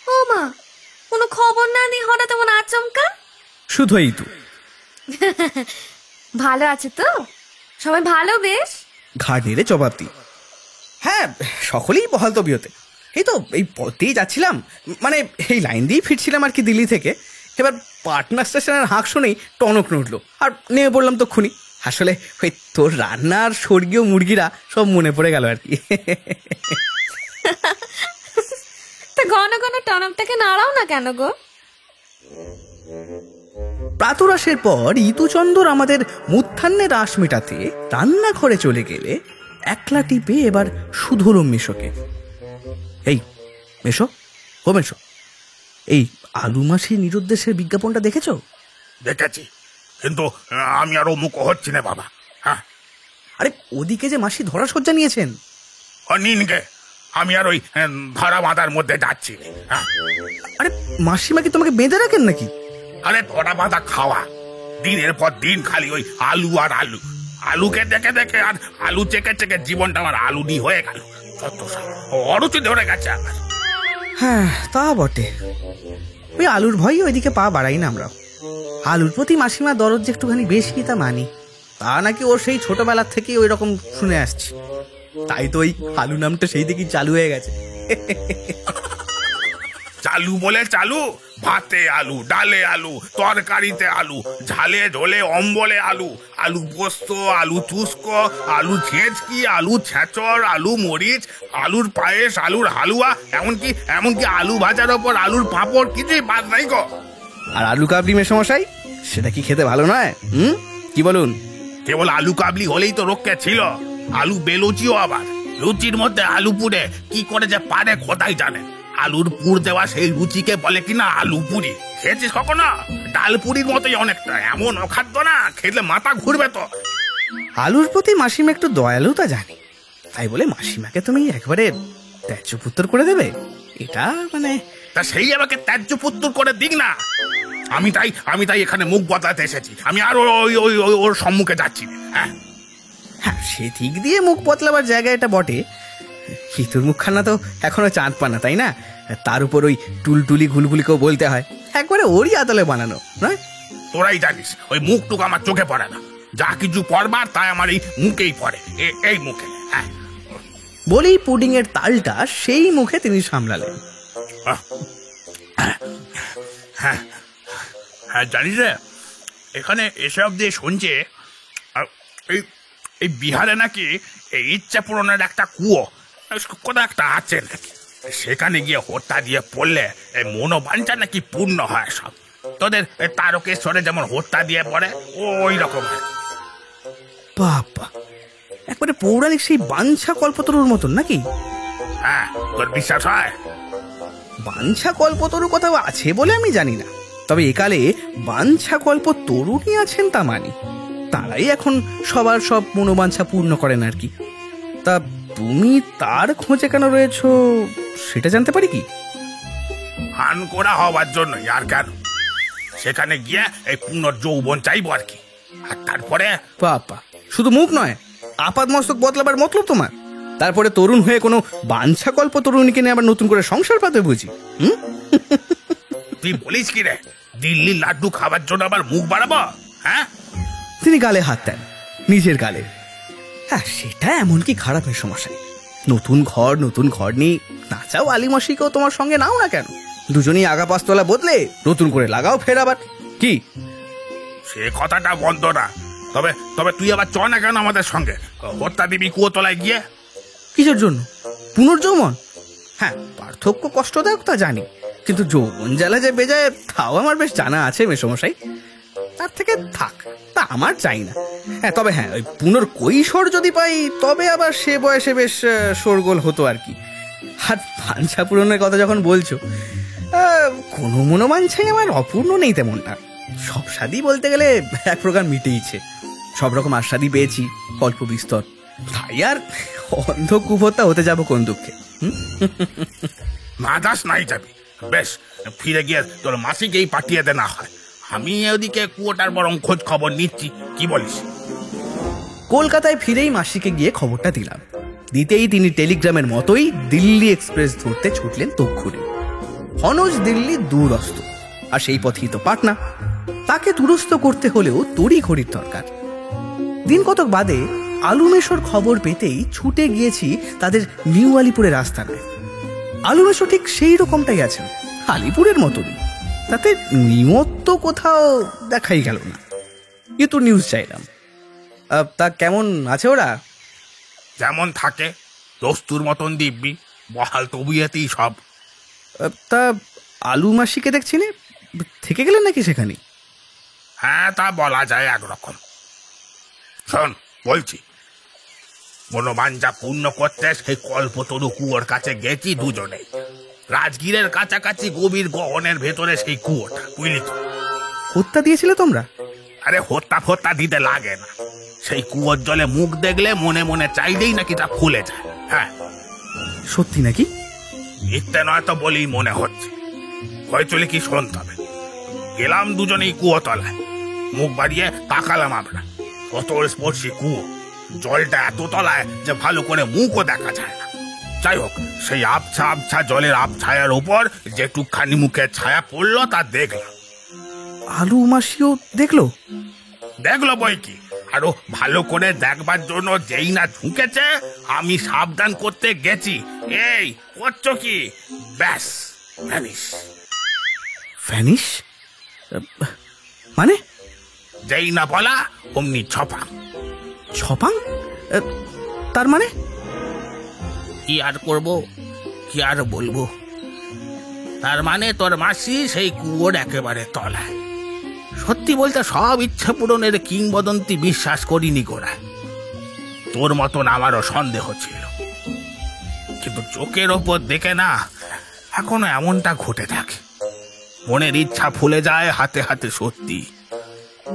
ও মা, কোনো খবর না দিয়ে হঠাৎ এমন আচমকা? শুধু এই তো ভালো আছে তো সবাই? ভালো বেশ? ঘাড় নেড়ে জবাব দিই, হ্যাঁ সকলেই বহাল তবিয়তে। এই তো এই পথেই যাচ্ছিলাম, মানে এই লাইন দিয়েই ফিরছিলাম আর কি দিল্লি থেকে। এবার পাটনা স্টেশনের হাঁক শুনেই টনক নড়লো আর নেমে পড়লাম তক্ষুনি। আসলে ওই তোর রান্নার স্বর্গীয় মুরগিরা সব মনে পড়ে গেল আর কি। তা ঘন ঘন টনকটাকে নাড়াও না কেন গো? প্রাতরাশের পর ইতুচন্দর আমাদের মধ্যাহ্নে রাস মেটাতে রান্নাঘরে চলে গেলে একলা টিপে এবার শুধোলো মেশোকে। এই মেশো, ও মেশো, এই আলু মাসি নিরুদ্দেশের বিজ্ঞাপনটা দেখেছো? দেখেছি, কিন্তু আমি আর মুখ হচ্ছি না বাবা। হ্যাঁ, আরে ওদিকে যে মাসি ধরা সজ্জা নিয়েছেন। নিনকে আমি আর ওই ধরা বাঁধার মধ্যে যাচ্ছি না। হ্যাঁ, আরে মাসিমা কি তোমাকে বেঁধে রাখেন নাকি? আরে ধরা বাঁধা খাওয়া, দিনের পর দিন খালি ওই আলু আর আলু, আলুকে দেখে দেখে আর আলু চেকে চেকে জীবনটা আমার আলুনি হয়ে গেল। অরুচি ধরে গেছে আমার। হ্যাঁ তা বটে, ওই আলুর ভয় ওইদিকে পা বাড়াই না আমরা। আলুর প্রতি মাসিমা দরদ যে একটুখানি বেশি তা মানি, তা নাকি ওর সেই ছোটবেলার থেকেই ওই রকম শুনে আসছি। তাই তো ওই আলু নামটা সেই দিকেই চালু হয়ে গেছে। চালু বলে চালু, ভাতে আলু, ডালে আলু, তরকারিতে আলু, ঝালে ঝোলে অম্বলে আলু, আলু পোস্ত, আলু চুস্ক, আলু ছেঁচকি, আলু ছেঁচড়, আলু মরিচ, আলুর পায়েস, আলুর হালুয়া, এমনকি আলু ভাজার ওপর আলুর পাঁপড়, কিছুই বাদ নাই গো। আর আলু কাবলি মেসমশাই, সেটা কি খেতে ভালো নয়? কি বলুন? কেবল আলু কাবলি হলেই তো রক্ষে ছিল, আলু বেলুচিও আবার। লুচির মধ্যে আলু পুড়ে কি করে যে পারে খোদাই জানে। আলুর পুর দেওয়া সেই লুচিকে বলে কিনা আলু পুরি। খেয়েছিস কখনো? ডাল পুরির মতোই অনেকটা, এমন অখাদ্য না, খেলে মাথা ঘুরবে তো। আলুর প্রতি মাসিমা একটু দয়ালু তা জানি, তাই বলে মাসিমাকে তুমি একবারে ত্যায্য পুত্তর করে দেবে? এটা মানে তা সেই আমাকে ত্যায্য পুত্তর করে দিক না। আমি তাই এখানে মুখ বদলাতে এসেছি। আমি আর ওর সম্মুখে যাচ্ছি না। হ্যাঁ সে ঠিক দিয়ে মুখ বদলাবার জায়গা এটা বটে। হিতুর মুখখানা তো এখনো চাঁদ পানা, তাই না? তার উপর ওই টুলটুলি ঘুলঘুলিকেও বলতে হয়, একবারে ওরই আদলে বানানো নয়? তোরাই জানিস ওই মুখটুক আমার চোখে পড়ে না। যা কিছু পড়বার তাই আমার এই মুখেই পড়ে, এই মুখে। বলেই পুডিং এর তালটা সেই মুখে তিনি সামলালেন। হ্যাঁ, জানিস রে, এখানে এসব দিয়ে শুনছে এই বিহারে নাকি এই ইচ্ছা পূরণের একটা কুয়ো কোথাও একটা আছে নাকি। সেখানে গিয়ে হত্যা দিয়ে পড়লে এই মনোবাঞ্ছা নাকি পূর্ণ হয় সব। তোদের তারকেশ্বরে যেমন হত্যা দিয়ে পড়ে ওই রকম। বাবা, একবারে পৌরাণিক সেই বাঞ্ছা কল্পতরুর মতন নাকি? হ্যাঁ, তোর বিশ্বাস হয়? বাঞ্ছা কল্পতরু কোথাও আছে বলে আমি জানি না, তবে একালে বাঞ্ছা কল্প তরুণী আছেন তা মানি। তারাই এখন সবার সব মনোবাঞ্ছা পূর্ণ করেন আর কি। তা তুমি তার খোঁজে কেন রয়েছো সেটা জানতে পারি কি? হান করা হওয়ার জন্য, আর কেন? সেখানে গিয়ে এই পুনর্যৌবন চাইবো আর কি। আর তারপরে বাবা, শুধু মুখ নয়, আপাদ মস্তক বদলাবার মতলব তোমার? তারপরে তরুণ হয়ে কোনো বাঞ্ছা কল্প তরুণীকে নিয়ে আবার নতুন করে সংসার পাতে বুঝি? তুই বলিস কি রে? দিল্লির লাড্ডু খাবার জন্য আবার মুখ বাড়াবো? হ্যাঁ, তিনি গালে হাত দেন, নিজের গালে। হ্যাঁ সেটা এমন কি খারাপ সমস্যা? নতুন ঘর নিয়ে নাচাও আলিমাসিকেও তোমার সঙ্গে নাও না কেন? দুজনেই আগা পাঁচতলা বদলে নতুন করে লাগাও ফের আবার। কি সে কথাটা বন্ধ না। তবে তুই আবার চ না কেন আমাদের সঙ্গে? হত্যা দিবি কুয়োতলায় গিয়ে। কিসের জন্য? পুনর্যৌবন? হ্যাঁ, পার্থক্য কষ্টদায়ক তা জানি, কিন্তু যৌবন জ্বালা যে বেজায় তাও আমার বেশ জানা আছে মেসমশাই। তার থেকে থাক, তা আমার চাই না। হ্যাঁ, তবে হ্যাঁ, ওই পুনর্কৈশোর যদি পাই তবে আবার সে বয়সে বেশ শোরগোল হতো আর কি। আর বাঞ্ছা পূরণের কথা যখন বলছো, কোনো মনোবাঞ্ছাই আমার অপূর্ণ নেই তেমনটা। সব স্বাদই বলতে গেলে এক প্রকার মিটেইছে। সব রকম আস্বাদই পেয়েছি অল্প বিস্তর, তাই আর অন্ধ কুভতা হতে যাবো কোন দুঃখে? না যাস নাই যাবি, বেশ ফিরে গিয়ে তোর মাসিকেই পাঠিয়ে দে না হয়। আমি ওদিকে কুয়োটার বরং খোঁজ খবর নিচ্ছি, কি বলিস? কলকাতায় ফিরেই মাসিকে গিয়ে খবরটা দিলাম। দিতেই তিনি টেলিগ্রামের মতোই দিল্লি এক্সপ্রেস ধরতে ছুটলেন তক্ষুনি। হনজ দিল্লি দূরস্থ, আর সেই পথেই তো পাটনা। তাকে দুরস্থ করতে হলেও তড়ি ঘড়ির দরকার। দিন কতক বাদে আলুমেশোর খবর পেতেই ছুটে গিয়েছি তাদের নিউ আলিপুরের আস্তানায়। আলুমেশো ঠিক সেই রকমটাই আছেন, আলিপুরের মতনই। তাতে নিয়ত কোথাও দেখাই গেল না। তো নিউজ চাইলাম। তা কেমন আছে ওরা? যেমন থাকে, দস্তুর মতন দিব্যি, বহাল তবিয়েতেই সব। তা আলু মাসিকে দেখছি না, থেকে গেলেন নাকি সেখানে? হ্যাঁ, তা বলা যায় একরকম। শোন বলছি, মনোবাঞ্ছা পূর্ণ করতে সেই কল্পতরু কুয়োর কাছে গেছি দুজনে। রাজগীরের কাছাকাছি গভীর গহনের ভেতরে সেই কুয়োটা, বুঝলি তো? হত্যা দিয়েছিলে তোমরা? আরে হত্যা ফত্যা দিতে লাগে না, সেই কুয়োর জলে মুখ দেখলে মনে মনে চাইলেই নাকি তা ফুলে যায়। হ্যাঁ, সত্যি নাকি? মিথ্যে নয় তো বলেই মনে হচ্ছে। ভয় চলে কি শুনতে হবে। গেলাম দুজনেই কুয়ো তলায়, মুখ বাড়িয়ে তাকালাম আমরা। কত স্পর্শী কুয়ো, জলটা এত তলায় যে ভালো করে মুখও দেখা যায় না। যাই হোক, সেই আবছা আবছা জলের আবছায়ার উপর যেটুকখানি মুখের ছায়া পড়লো তা দেখলাম। আলু মাসিও দেখলো? দেখলো বই কি, আরো ভালো করে দেখবার জন্য যেই না ঝুঁকেছে, আমি সাবধান করতে গেছি, এই করছো কি, ব্যাস ভ্যানিশ। ভ্যানিশ মানে? যেই না বলা অমনি ছপা। ছপাং? তার মানে? কি আর করব, কি আর বলবো। তার মানে তোর মাসি সেই কুয়োর একেবারে তলায়। সত্যি বলতে সব ইচ্ছা পূরণের কিংবদন্তি বিশ্বাস করিনি গোড়া। তোর মতন আমারও সন্দেহ ছিল, কিন্তু চোখের ওপর দেখে না এখনো এমনটা ঘটে থাকে। মনের ইচ্ছা ফুলে যায় হাতে হাতে, সত্যি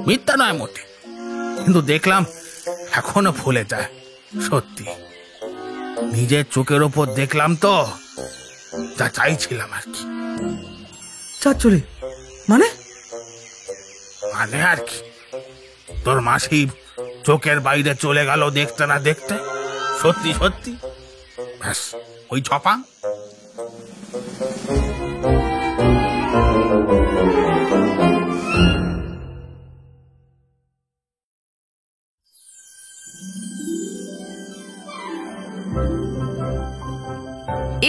মিথ্যা নয় মোটে। কিন্তু দেখলাম এখনো ফুলে যায়, সত্যি। নিজের চোখের ওপর দেখলাম তো, যা চাইছিলাম আর কি। চাচলে মানে? মানে আর কি, তোর মাসি চোখের বাইরে চলে গেল দেখতে না দেখতে, সত্যি সত্যি। ব্যাস ওই ছপা।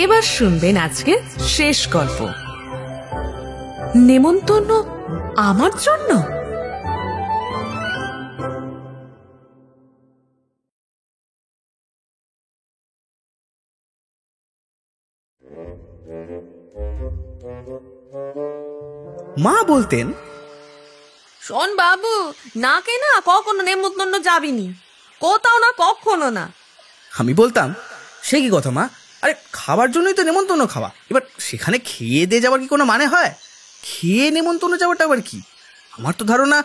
এবার শুনবেন আজকে শেষ গল্প, নেমন্তন্ন আমার জন্য। মা বলতেন, শোন বাবু, না কে না কখনো নেমন্তন্ন যাবিনি, কোথাও না, কখনো না। আমি বলতাম, সে কি কথা মা, আরে খাবার জন্যই তো নেমন্তন্ন খাওয়া, এবার সেখানে খেয়ে দিয়ে যাওয়ার কি কোনো মানে হয়? খেয়ে নেমন্তন্ন যাওয়াটা আবার কি? আমার তো ধারণা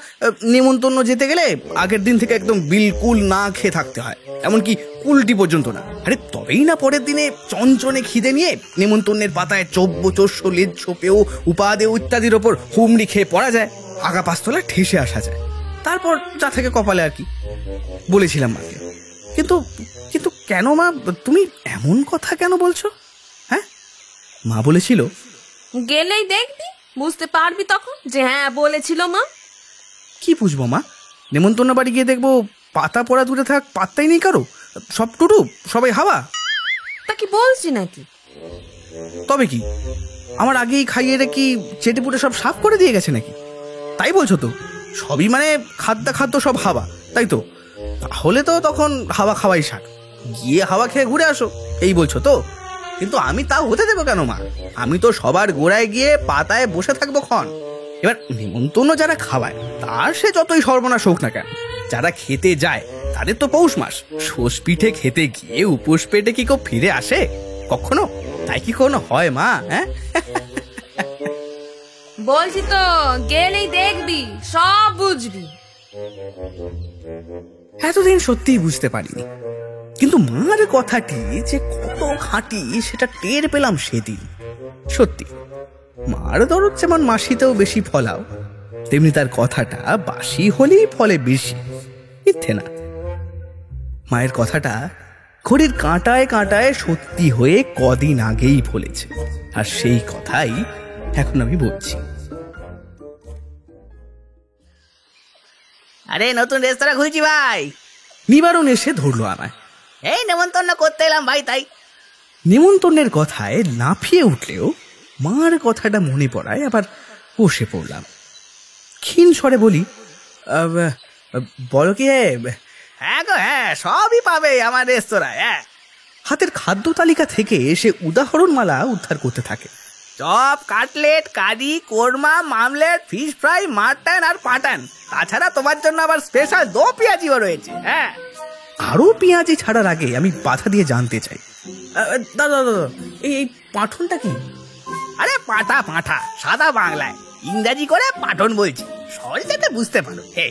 নেমন্তন্ন যেতে গেলে আগের দিন থেকে একদম বিলকুল না খেয়ে থাকতে হয়, এমনকি কুলটি পর্যন্ত না। আরে তবেই না পরের দিনে চঞ্চনে খিদে নিয়ে নেমন্তন্নের পাতায় চব্য চস্য লেজ ছোপেও উপাদেয় ইত্যাদির ওপর হুমড়ি খেয়ে পড়া যায়, আগা পাঁচতলা ঠেসে আসা যায়, তারপর যা থেকে কপালে আর কি। বলেছিলাম মাকে। কিন্তু কিন্তু কেন মা, তুমি এমন কথা কেন বলছো? হ্যাঁ, মা বলেছিল গেলেই দেখবি, বুঝতে পারবি তখন যে হ্যাঁ বলেছিল মা। কি বুঝবো মা? নেমন্তন্ন বাড়ি গিয়ে দেখবো পাতা পড়া দূরে থাক, পাত্তাই নেই কারো, সব টুটু, সবাই হাওয়া। তা কি বলছি নাকি? তবে কি আমার আগেই খাইয়ে রেখে চেটেপুটে সব সাফ করে দিয়ে গেছে নাকি? তাই বলছো তো? সবই মানে খাদ্য সব হাওয়া, তাই তো? তাহলে তো তখন হাওয়া খাওয়াই সার, গিয়ে হাওয়া খেয়ে ঘুরে আসো, এই বলছো তো? কিন্তু আমি তা হতে দেবো কেন মা? আমি তো সবার গোড়ায় গিয়ে পাতায় বসে থাকবো ক্ষণ। এবার নিমন্তন্ন যারা খাওয়ায় তার সে যতই সর্বনাশ হোক না কেন, যারা খেতে যায় তাদের তো পৌষ মাস, ষোষ পিঠে খেতে গিয়ে উপোস পেটে কি কেউ ফিরে আসে কখনো? তাই কি কোনো হয় মা? হ্যাঁ, বলছি তো গেলেই দেখবি, সব বুঝবি। এতদিন সত্যিই বুঝতে পারিনি, কিন্তু মার কথাটি যে কত খাঁটি সেটা টের পেলাম সেদিন। সত্যি মার দরদ যেমন মাসিতেও বেশি ফলাও, তেমনি তার কথাটা বাসি হলেই ফলে বেশি, মিথ্যে না। মায়ের কথাটা ঘড়ির কাঁটায় কাঁটায় সত্যি হয়ে কদিন আগেই ফলেছে, আর সেই কথাই এখন আমি বলছি। আরে নতুন রেস্তোরাঁ খুলছি ভাই। নিবারণ এসে ধরলো আমায়। এই নেমন্তন্ন করতে এলাম ভাই, তাই। নিমন্ত্রণের কথায় লাফিয়ে উঠলেও মার কথাটা মনে পড়ায় আবার বসে পড়লাম। ক্ষীণ স্বরে বলি, বলো কি? হ্যাঁ গো হ্যাঁ, সবই পাবে আমার রেস্তোরাঁয়। হ্যাঁ, হাতের খাদ্য তালিকা থেকে সে উদাহরণমালা উদ্ধার করতে থাকে। চপ, কাটলেট, কারি, কোরমা, মামলেট, ফিশ ফ্রাই, মাটন আর পাটান। তাছাড়া তোমার জন্য আবার স্পেশাল দো পেঁয়াজিও রয়েছে। হ্যাঁ, আরো পেঁয়াজি ছাড়ার আগে আমি বাধা দিয়ে জানতে চাই, দাদা দাদা এই পাঠনটা কি? আরে পাঁঠা পাঁঠা, সাদা বাংলায়, ইংরাজি করে পাঠন বলছি, সহজ যাতে বুঝতে পারো। হে,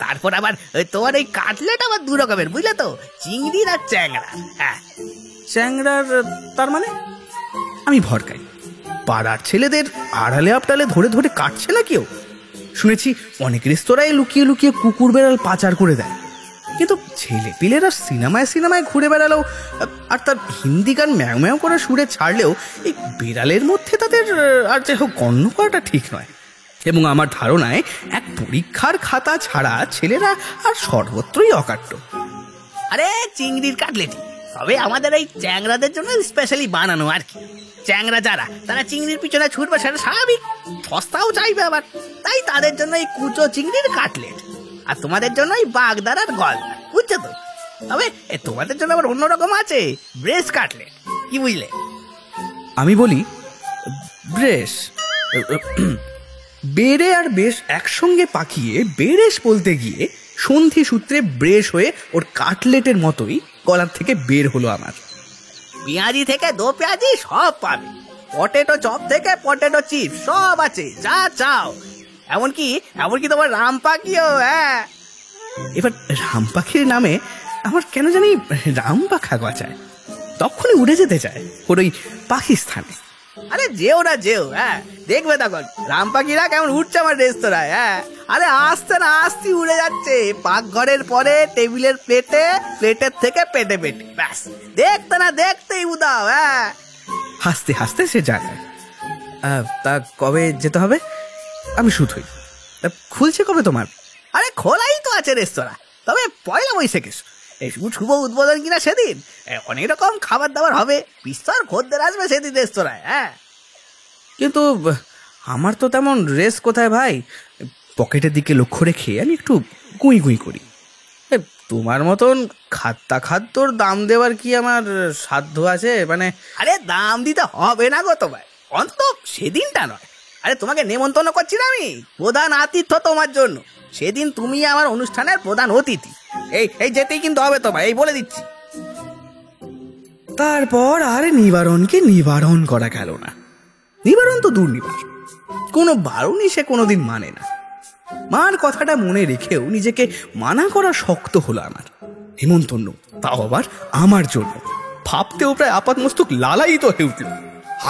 তারপর আবার তোমার এই কাটলেট আবার দু রকমের, বুঝলে তো, চিংড়ির আর চ্যাংড়া। হ্যাঁ, চ্যাংড়ার তার মানে? আমি ভরকাই, পাড়ার ছেলেদের আড়ালে আপটালে ধরে ধরে কাটছে না কেউ? শুনেছি অনেক রেস্তোরাঁয় লুকিয়ে লুকিয়ে কুকুর বেড়াল পাচার করে দেয়, কিন্তু ছেলে পিলেরা সিনেমায় সিনেমায় ঘুরে বেড়ালেও আর তার হিন্দি গান ম্যাও ম্যাও করে সুরে ছাড়লেও এই বিড়ালের মধ্যে তাদের আর যাই হোক গণ্য করাটা ঠিক নয়। এবং আমার ধারণায় এক পরীক্ষার খাতা ছাড়া ছেলেরা আর সর্বত্রই অকাট্য। আরে চিংড়ির কাটলেটই, তবে আমাদের এই চ্যাংড়াদের জন্য স্পেশালি বানানো আর কি। চ্যাংড়া যারা, তারা চিংড়ির পিছনে ছুটবে, সেটা স্বাভাবিক, সস্তাও চাইবে আবার, তাই তাদের জন্য এই কুচো চিংড়ির কাটলেট, আর তোমাদের জন্য এই বাগদার আর গলদা, বুঝছো তো? তবে তোমাদের জন্য আবার অন্যরকম আছে, ব্রেস্ট কাটলেট, কি বুঝলে? আমি বলি, ব্রেশ, বেড়ে আর বেশ একসঙ্গে পাকিয়ে বেরেশ বলতে গিয়ে সন্ধি সূত্রে ব্রেশ হয়ে ওর কাটলেটের মতোই গলার থেকে বের হলো আমার। পেঁয়াজি থেকে দো পেঁয়াজি সব পাবে, পটেটো চপ থেকে পটেটো চিপস সব আছে, যা চাও। এমনকি তোমার রাম পাখিও। হ্যাঁ, এবার রাম পাখির নামে আমার কেন জানি রাম পাখা গচায়, তখনই উড়ে যেতে চায় ওর ওই পাকিস্তানে। আরে যেও না যেও, হ্যাঁ, দেখবে তখন রাম পাখিরা কেমন উঠছে আমার রেস্তোরাঁয়। হ্যাঁ, আরে আসতে না আসতে উড়ে যাচ্ছে, পাকঘরের পরে টেবিলের প্লেটে, প্লেটের থেকে পেটে পেটে, ব্যাস দেখতে না দেখতেই উদাও। হ্যাঁ, হাসতে হাসতে সে যায়। তা কবে যেতে হবে? আমি শুধুই, খুলছে কবে তোমার? আরে খোলাই তো আছে রেস্তোরাঁ, তবে পয়লা বৈশাখে এই শুভ উদ্বোধন কিনা সেদিন অনেক রকম খাবার দাবার হবে, বিস্তর খদ্দের আসবে সেদিন রেস্তোরাঁয়। হ্যাঁ, কিন্তু আমার তো তেমন রেস কোথায় ভাই? পকেটের দিকে লক্ষ্য রেখে আমি একটু গুঁই গুঁই করি। তোমার মতন খাদ্যর দাম দেওয়ার কি আমার সাধ্য আছে? মানে আরে দাম দিতে হবে না গো তোমায়, অন্তত সেদিনটা নয়। আরে তোমাকে নেমন্তন্ন করছি না আমি, প্রধান আতিথ্য তোমার জন্য। সেদিন তুমি আমার অনুষ্ঠানের প্রধান অতিথি, এই যেতেই কিন্তু হবে তোমায়, এই বলে দিচ্ছি। তারপর আর নিবারণকে নিবারণ করা গেল না। নিবারণ তো দুর্নিবার, কোনো বারণই সে কোনোদিন মানে না। মার কথাটা মনে রেখেও নিজেকে মানা করা শক্ত হলো আমার। হেমন্তন্য, তাও আবার আমার জন্য, ভাবতেও প্রায় আপাতমস্তক লালায়িত হয়ে উঠল।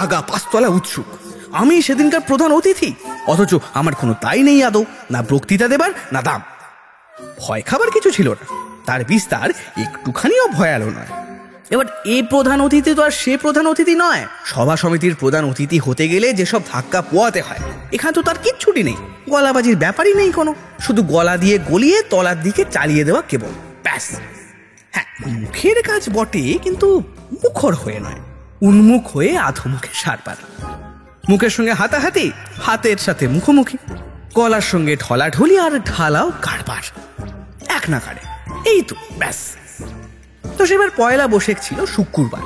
আগা পাঁচতলা উৎসুক, আমি সেদিনকার প্রধান অতিথি, অথচ আমার কোনো তাই নেই আদৌ, না বক্তৃতা দেবার না দাম। ভয় খাবার কিছু ছিল না, তার বিস্তার একটুখানিও ভয়ালো নয়। এবার এ প্রধান অতিথি তো আর সে প্রধান অতিথি নয়। সভা সমিতির প্রধান অতিথি হতে গেলে যেসব ধাক্কা পোয়াতে হয়, এখানে তো তার কিচ্ছুটি নেই। গলাবাজির ব্যাপারই নেই কোনো, শুধু গলা দিয়ে গলিয়ে তলার দিকে চালিয়ে দেওয়া কেবল, ব্যাস। হ্যাঁ, মুখের কাজ বটে, কিন্তু মুখর হয়ে নয়, উন্মুখ হয়ে আধমুখে সারবার। মুখের সঙ্গে হাতাহাতি, হাতের সাথে মুখোমুখি, গলার সঙ্গে ঢলাঢলি আর ঢালাও কারবার, এক নাগাড়ে, এই তো ব্যাস। তো সেবার পয়লা বৈশাখ ছিল শুক্রবার,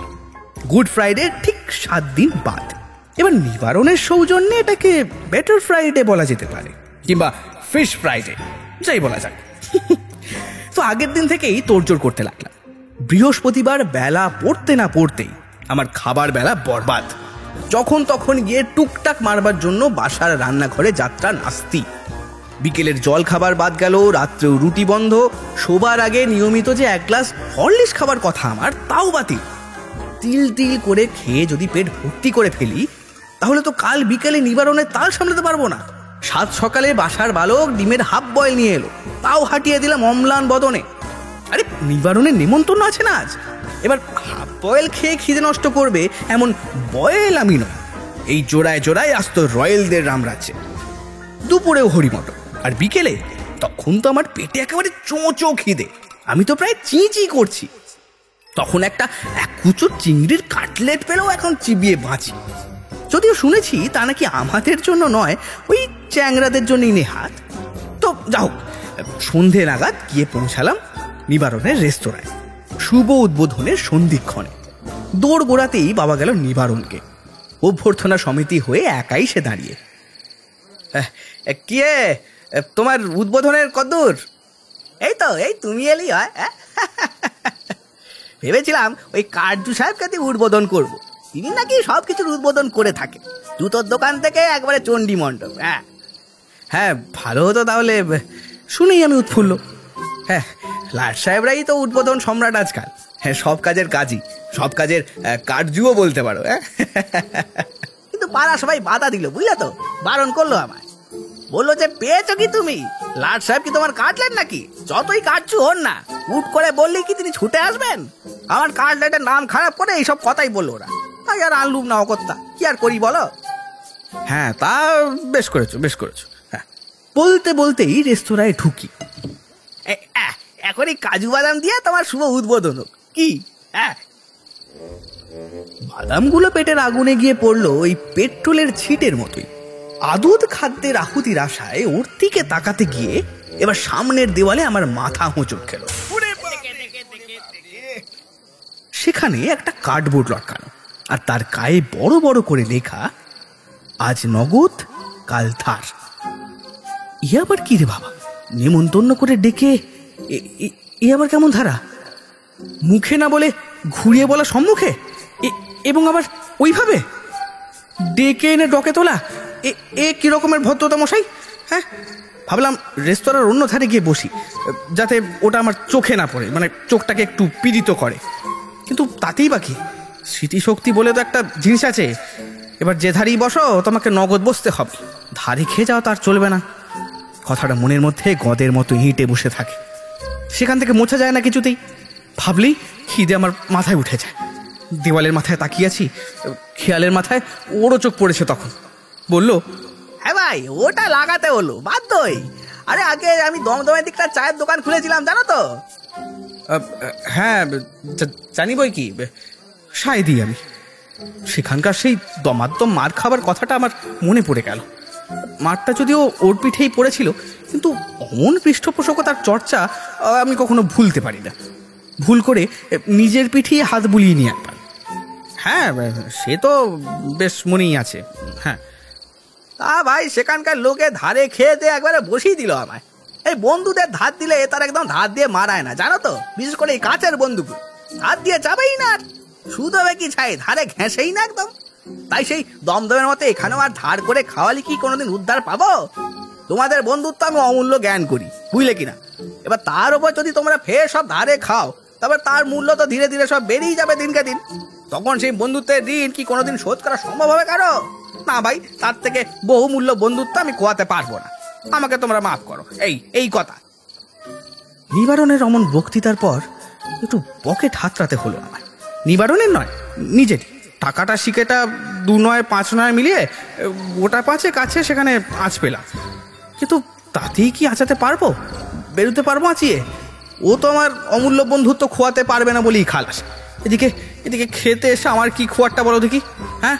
গুড ফ্রাইডে ঠিক 7 দিন বাদ। এবার নিবারণের সৌজন্যে এটাকে বেটার ফ্রাইডে বলা যেতে পারে, কিংবা ফিশ ফ্রাইডে, যাই বলা যাক। তো আগের দিন থেকেই তোড়জোড় করতে লাগলাম। বৃহস্পতিবার বেলা পড়তে না পড়তেই আমার খাবার বেলা বরবাদ। যখন তখন গিয়ে টুকটাক মারবার জন্য বাসার রান্নাঘরে যাত্রা নাস্তি। বিকেলের জল খাবার বাদ গেল, রাত্রেও রুটি বন্ধ, শোবার আগে নিয়মিত যে 1 গ্লাস হরলিক্স খাবার কথা আমার, তাও বাতিল। তিল তিল করে খেয়ে যদি পেট ভর্তি করে ফেলি, তাহলে তো কাল বিকেলে নিবারণের তাল সামলাতে পারবো না। 7 সকালে বাসার বালক ডিমের হাফ বয়েল নিয়ে এলো, তাও হাঁটিয়ে দিলাম অম্লান বদনে। আরে নিবারণের নিমন্ত্রণ আছে না আজ, এবার হাফ বয়েল খেয়ে খিদে নষ্ট করবে এমন বয়েল আমি নয়। এই জোড়ায় জোড়ায় আসতো রয়েলদের রামরাজ্যে। দুপুরেও হরিমটর, আর বিকেলে তখন তো আমার পেটে একেবারে চোঁচো খিদে, আমি তো প্রায় চি করছি। তখন একটা এক কুচো চিংড়ির কাটলেট পেলেও এখন চিবিয়ে বাঁচি। যদিও শুনেছি তা নাকি আমাদের জন্য নয়, ওই চ্যাংরাদের জন্যই নেহাত। তো যাই হোক, সন্ধে নাগাদ গিয়ে পৌঁছালাম নিবারণের রেস্তোরাঁয় শুভ উদ্বোধনের সন্ধিক্ষণে। দৌড় গোড়াতেই বাবা গেল নিবারণকে। অভ্যর্থনা সমিতি হয়ে একাই সে দাঁড়িয়ে। কে তোমার উদ্বোধনের কদ্দূর? এই তো, এই তুমি এলি হয়। ভেবেছিলাম ওই কার্জু সাহেবকে দিয়ে উদ্বোধন করবো, তিনি নাকি সব কিছুর উদ্বোধন করে থাকে, জুতোর দোকান থেকে একবারে চণ্ডী মণ্ডপ। হ্যাঁ, ভালো হতো তাহলে, শুনেই আমি উৎফুল্ল। হ্যাঁ, লাট সাহেবরাই তো উদ্বোধন সম্রাট আজকাল। হ্যাঁ, সব কাজের কাজই, সব কাজের কার্যও বলতে পারো। কিন্তু পাড়া সবাই বাধা দিল, বুঝলে তো, বারণ করলো আমায়। বললো যে পেয়েছো কি তুমি? লাট সাহেব কি তোমার কাটলেন নাকি? যতই কাটছু হন না, উঠ করে বললেই কি তিনি ছুটে আসবেন? আমার কাটলেটের নাম খারাপ করে এইসব কথাই বললো ওরা। তাই আর আনলুম না অকর্তা, কি আর করি বলো। হ্যাঁ, তা বেশ করেছো, বেশ করেছো। হ্যাঁ, বলতে বলতেই রেস্তোরাঁয় ঢুকি। এখন এই কাজু বাদাম দিয়ে তোমার শুভ উদ্বোধন হোক কি? হ্যাঁ, বাদামগুলো পেটের আগুনে গিয়ে পড়লো ওই পেট্রোলের ছিটের মতোই। আদুত খাদ্যের আহুতির আশায় ওর দিকে তাকাতে গিয়ে এবার সামনের দেওয়ালে আমার মাথা হোঁচট খেল। সেখানে একটা কার্ডবোর্ড লটকানো, আর তার গায়ে বড় বড় করে লেখা, আজ নগদ কাল ধার। ই আবার কি রে বাবা, নেমন্তন্ন করে ডেকে এ আবার কেমন ধারা? মুখে না বলে ঘুরিয়ে বলা সম্মুখে, এবং আবার ওইভাবে ডেকে এনে ডকে তোলা, এ কি রকমের ভদ্রতা মশাই? হ্যাঁ, ভাবলাম রেস্তোরাঁর অন্য ধারে গিয়ে বসি, যাতে ওটা আমার চোখে না পড়ে, মানে চোখটাকে একটু পীড়িত করে। কিন্তু তাতেই বাকি, স্মৃতিশক্তি বলে তো একটা জিনিস আছে। এবার যে ধারেই বসো তোমাকে নগদ বসতে হবে, ধারে খেয়ে যাওয়া তার চলবে না। কথাটা মনের মধ্যে গদের মতো হিঁটে বসে থাকে, সেখান থেকে মোছা যায় না কিছুতেই। ভাবলেই খিদে আমার মাথায় উঠে যায়। দেওয়ালের মাথায় তাকিয়ে আছি, খেয়ালের মাথায় ওরও চোখ পড়েছে। তখন বললো, হ্যাঁ ভাই, ওটা লাগাতে হলো বাধ্যই। আরে আগে আমি দমদমের দিকটা চায়ের দোকান খুলেছিলাম, জানো তো? হ্যাঁ, জানি বই কি, সায় দিই আমি। সেখানকার সেই দমাদ্দম মার খাবার কথাটা আমার মনে পড়ে গেল। মারটা যদিও ওর পিঠেই পড়েছিল, কিন্তু অমন পৃষ্ঠপোষকতার চর্চা আমি কখনো ভুলতে পারি না। ভুল করে নিজের পিঠেই হাত বুলিয়ে নিয়ে একবার। হ্যাঁ, সে তো বেশ মনেই আছে। হ্যাঁ, তা ভাই সেখানকার লোকে ধারে খেয়ে দিয়ে একবারে বসিয়ে দিল আমায়। এই বন্ধুদের ধার দিলে তার একদম ধার দিয়ে মারায় না, জানো তো? বিশেষ করে এই কাঁচের বন্ধুগুলো ধার দিয়ে যাবেই না, শুধু হবে কি ছাই, ধারে ঘেঁষেই না একদম। তাই সেই দমদমের মতো এখানেও আর ধার করে খাওয়ালে কি কোনোদিন উদ্ধার পাবো? তোমাদের বন্ধুত্ব আমি অমূল্য জ্ঞান করি, বুঝলে কিনা? এবার তার উপর যদি তোমরা ফের সব ধারে খাও, তারপর তার মূল্য তো ধীরে ধীরে সব বেড়েই যাবে দিনকে দিন। তখন সেই বন্ধুত্বের ঋণ কি কোনোদিন শোধ করা সম্ভব হবে কারো? না ভাই, তার থেকে বহুমূল্য বন্ধুত্ব আমি খোয়াতে পারবো না, আমাকে তোমরা মাফ করো, এই কথা। নিবারণের অমন বক্তৃতার পর একটু পকেট হাতড়াতে হলো আমার। নিবারণের নয়, নিজের টাকাটা শিখেটা 2 নয় 5 নয় মিলিয়ে গোটা 5 কাছে সেখানে আঁচ পেলাম। কিন্তু তাতেই কি আঁচাতে পারবো, বেরোতে পারবো আঁচিয়ে? ও তো আমার অমূল্য বন্ধুত্ব খোয়াতে পারবে না বলেই খালাস। এদিকে খেতে এসে আমার কি খোয়ারটা বলো দেখি। হ্যাঁ,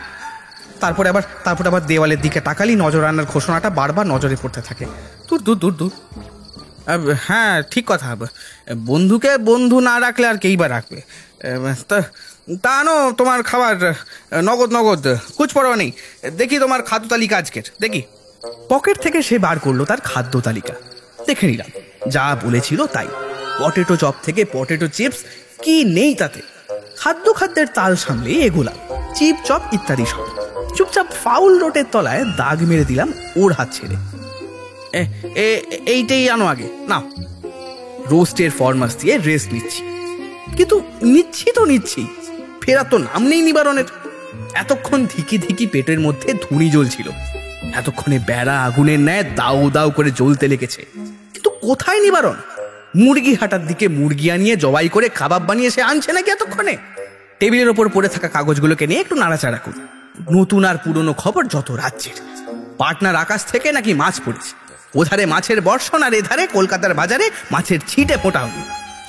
তারপরে আবার দেওয়ালের দিকে তাকালি, নজরানার ঘোষণাটা বারবার নজরে পড়তে থাকে। দূর। হ্যাঁ, ঠিক কথা। বন্ধুকে বন্ধু না রাখলে আর কেই বা রাখবে? তা আনো তোমার খাবার, নগদ, কুছ পরোয়া নেই। দেখি তোমার খাদ্য তালিকা আজকের, দেখি। পকেট থেকে সে বার করলো তার খাদ্য তালিকা। দেখে নিলাম, যা বলেছিল তাই। পটেটো চপ থেকে পটেটো চিপস, কি নেই তাতে। খাদ্যের তাল সামলে এগুলা চিপ চপ ইত্যাদি সব। চুপচাপ ফাউল রোটের তলায় দাগ মেরে দিলাম ওর হাত ছেড়ে। এইটাই আনো আগে, নাও। রোস্টের ফরমাস দিয়ে রেস্ট নিচ্ছি, কিন্তু নিচ্ছি ফেরার তো নাম নেই নিবারণের। এতক্ষণ ধিকি পেটের মধ্যে ধুনি জ্বলছিল, এতক্ষণে বেড়া আগুনের ন্যায় দাউ করে জ্বলতে লেগেছে। কিন্তু কোথায় নিবারণ? মুরগি হাটার দিকে মুরগি আনিয়ে জবাই করে কাবাব বানিয়ে সে আনছে নাকি এতক্ষণে? টেবিলের ওপর পড়ে থাকা কাগজগুলোকে নিয়ে একটু নাড়াচাড়া করি, নতুন আর পুরনো খবর যত রাজ্যের। পাটনার আকাশ থেকে নাকি মাছ পড়েছে, ওধারে মাছের বর্ষণ আর এধারে কলকাতার বাজারে মাছের ছিটে ফোটা হলো,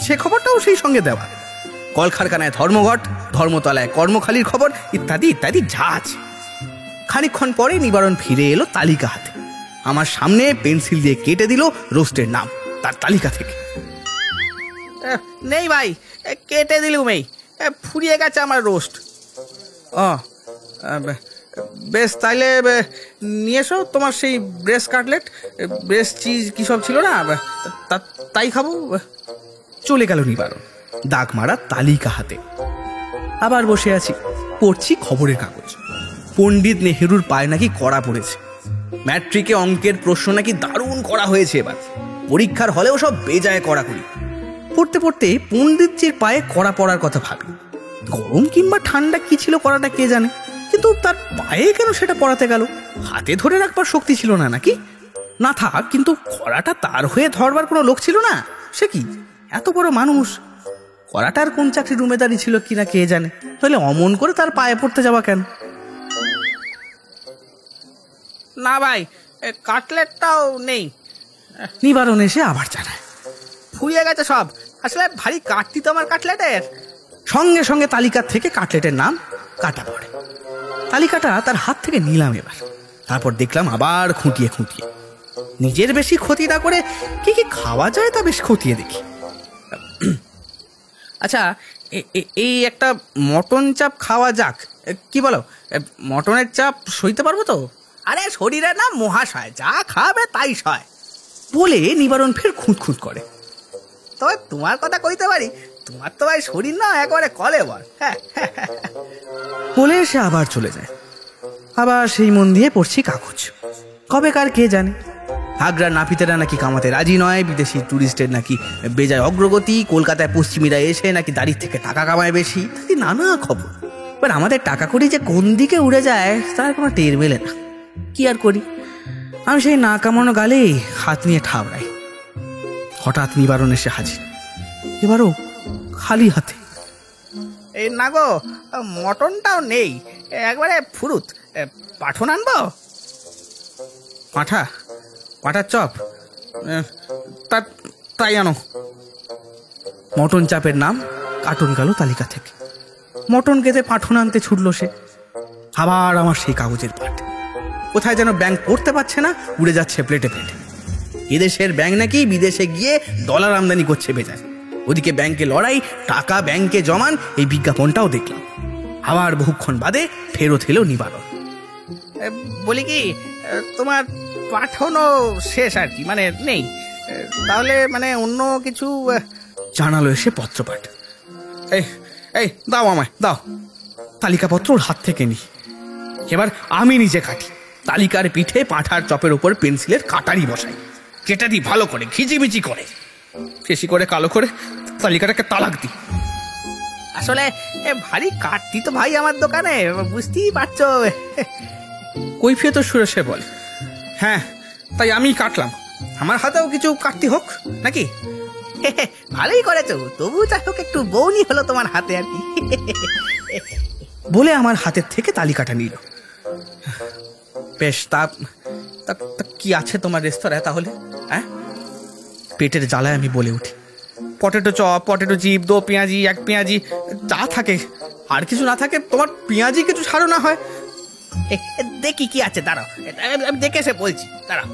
সে খবরটাও সেই সঙ্গে দেওয়া। কলকারখানায় ধর্মঘট, ধর্মতলায় কর্মখালির খবর, ইত্যাদি ইত্যাদি যা আছে। খানিকক্ষণ পরে নিবারণ ফিরে এলো তালিকা হাতে। আমার সামনে পেন্সিল দিয়ে কেটে দিল রোস্টের নাম তার তালিকা থেকে। নেই ভাই, কেটে দিলুম, এই ফুরিয়ে গেছে আমার রোস্ট। ও বেশ, তাইলে নিয়ে এসো তোমার সেই ব্রেস্ট কাটলেট, ব্রেস্ট চিজ কী সব ছিল না, তাই খাবো। চলে গেল নিবারণ দাগ মারা তালিকা হাতে। আবার বসে আছি, পড়ছি খবরের কাগজ। পণ্ডিত নেহেরুর পায়ে নাকি কড়া পড়েছে, ম্যাট্রিকে অঙ্কের প্রশ্ন নাকি দারুণ করা হয়েছে এবার, পরীক্ষার হলেও সব বেজায় কড়াকড়ি। পড়তে পড়তে পণ্ডিতজির পায়ে কড়া পড়ার কথা ভাবি। গরম কিংবা ঠান্ডা কি ছিল কড়াটা কে জানে, কিন্তু তার পায়ে কেন সেটা পড়াতে গেল? হাতে ধরে রাখবার শক্তি ছিল না নাকি? না থাক, কিন্তু কড়াটা তার হয়ে ধরবার কোনো লোক ছিল না। সে কি এত বড় মানুষ, কড়াটার কোন চাকরি রুমে দাঁড়িয়ে ছিল কিনা কে জানে, তাহলে অমন করে তার পায়ে পড়তে যাওয়া কেন? না ভাই, কাটলেটটাও নেই। নিবারণ এসে আবার জানায়, ফুরিয়ে গেছে সব, আসলে ভারী কাটতি তো আমার কাটলেটের। সঙ্গে সঙ্গে তালিকার থেকে কাটলেটের নাম কাটা পড়ে। তালিকাটা তার হাত থেকে নিলাম এবার। তারপর দেখলাম আবার খুঁটিয়ে খুঁটিয়ে, নিজের বেশি ক্ষতি না করে কি কি খাওয়া যায় তা বেশ খতিয়ে দেখি। আচ্ছা, এই একটা মটন চাপ খাওয়া যাক, কি বলো? মটনের চাপ সইতে পারবো তো? আরে শরীরে না মহাশয়, যা খাবে তাই সয় বলে নিবারণ ফের খুঁত করে। তবে তোমার কথা কইতে পারি, তোমার তো ভাই শরীর না একেবারে কলে বল। হ্যাঁ, বলে সে আবার চলে যায়। আবার সেই মন দিয়ে পড়ছি কাগজ। কবেকার কে জানে, আগ্রার নাপিতেরা নাকি কামাতে রাজি নয়, বিদেশি টুরিস্টের নাকি বেজায় অগ্রগতি, কলকাতায় পশ্চিমীরা এসে নাকি দাড়ির থেকে টাকা কামায় বেশি, নানা খবর। এবার আমাদের টাকা করি যে কোন দিকে উড়ে যায় তার কোনো টের মেলে না। কি আর করি, আমি সেই না কামানো গালেই হাত নিয়ে ঠাবড়াই। হঠাৎ নিবারণ এসে হাজির, এবারও খালি হাতে। এই না গো, মটনটাও নেই, একবারে ফুরুত। পাঠন আনবো? পাঠার চপ? তাই আনো। মটন চাপের নাম কাটন গেল তালিকা থেকে। মটন খেতে পাঠন আনতে ছুটল সে। আবার আমার সেই কাগজের পাঠ, কোথায় যেন ব্যাংক পড়তে পারছে না, উড়ে যাচ্ছে প্লেটে প্লেটে। এদেশের ব্যাংক নাকি বিদেশে গিয়ে ডলার আমদানি করছে বেজায়, ওদিকে ব্যাংকে লড়াই, টাকা ব্যাংকে জমান, এই বিজ্ঞাপনটাও দেখলাম। আবার বহুক্ষণ বাদে ফেরত এলো নিবারণ। বলি কি, তোমার পাঠনও শেষ আর কি, মানে নেই? তাহলে মানে অন্য কিছু? জানালো এসে পত্রপাঠ। এই দাও, আমায় দাও। তালিকাপত্র ওর হাত থেকে নি। এবার আমি নিজে কাটি। তালিকার পিঠে পাঁঠার চপের উপর পেন্সিলের কাটারি বসাই, কেটে দিই ভালো করে, খিচিমিচি করে, বেশি করে কালো করে তালিকাটাকে তালাক দিই। আসলে ভারী কাটতি তো ভাই আমার দোকানে, বুঝতেই পারছো। কৈফিয়ত সুরে সে বলে, হ্যাঁ তাই আমি কাটলাম, আমার হাতেও কিছু কাটতি হোক নাকি? ভালোই করেছো, তবু যাই হোক একটু বউনি হলো তোমার হাতে আর কি। বলে আমার হাতের থেকে তালিকাটা নিল। বেশ, তা কি আছে তোমার রেস্তোরাঁয় তাহলে? হ্যাঁ, পেটের জ্বালায় আমি বলে উঠি, পটেটো চপ, পটেটো চিপ, দো পেঁয়াজি, এক পেঁয়াজি, যা থাকে। আর কিছু না থাকে তোমার পেঁয়াজি কিছু ছাড়ো না হয়? দেখি কি আছে, দাঁড়াও আমি দেখে এসে বলছি, দাঁড়াও।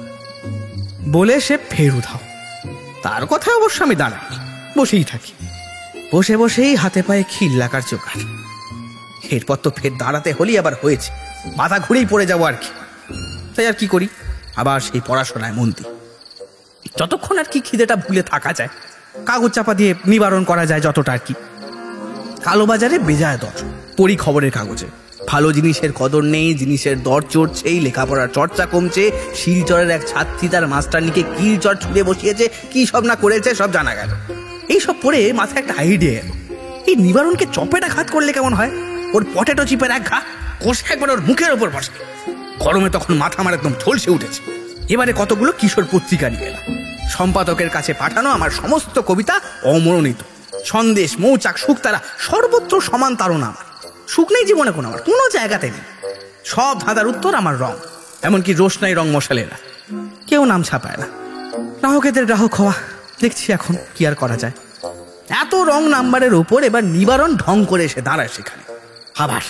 বলে সে ফের উধাও। তার কথা অবশ্য আমি দাঁড়াই, বসেই থাকি। বসে বসেই হাতে পায়ে খিল লাগার জোগাড়। এরপর তো ফের দাঁড়াতে হলেই আবার হয়েছে, মাথা ঘুরেই পড়ে যাবো আর কি। তাই আর কি করি, আবার সেই পড়াশোনায় মন দিই। যতক্ষণ আর কি খিদেটা ভুলে থাকা যায়, কাগজ চাপা দিয়ে নিবারণ করা যায় যতটা আর কি। কালোবাজারে বেজায় দর, পড়ি খবরের কাগজে, ভালো জিনিসের কদর নেই, জিনিসের দর চড়ছেই, লেখাপড়ার চর্চা কমছে, শিলচরের এক ছাত্রী তার মাস্টারনিকে কিল চর ছুঁড়ে বসিয়েছে, কি সব না করেছে সব জানা গেল। এইসব পড়ে মাথায় একটা আইডিয়া এলো, এই নিবারণকে চপেটা ঘাত করলে কেমন হয়? ওর পটেটো চিপের এক ঘা কষে একবার ওর মুখের ওপর বসে। গরমে তখন মাথা আমার একদম ঝলসে উঠেছে। এবারে কতগুলো কিশোর পত্রিকা নিয়ে এলাম। সম্পাদকের কাছে পাঠানো আমার সমস্ত কবিতা অমরণিত। সন্দেশ, মৌচাক, শুকতারা, সর্বত্র সমান তাড়না আমার। সুখ নেই জীবনে কোনো, আমার কোনো জায়গাতে নেই। সব ধাঁধার উত্তর আমার রং, এমনকি রোশনাই রং মশালেরা। কেউ নাম ছাপায় না। গ্রাহকেদের গ্রাহক হওয়া, দেখছি এখন কি আর করা যায়। এত রং নাম্বারের উপর এবার নিবারণ ঢং করে এসে দাঁড়ায় সেখানে, আবার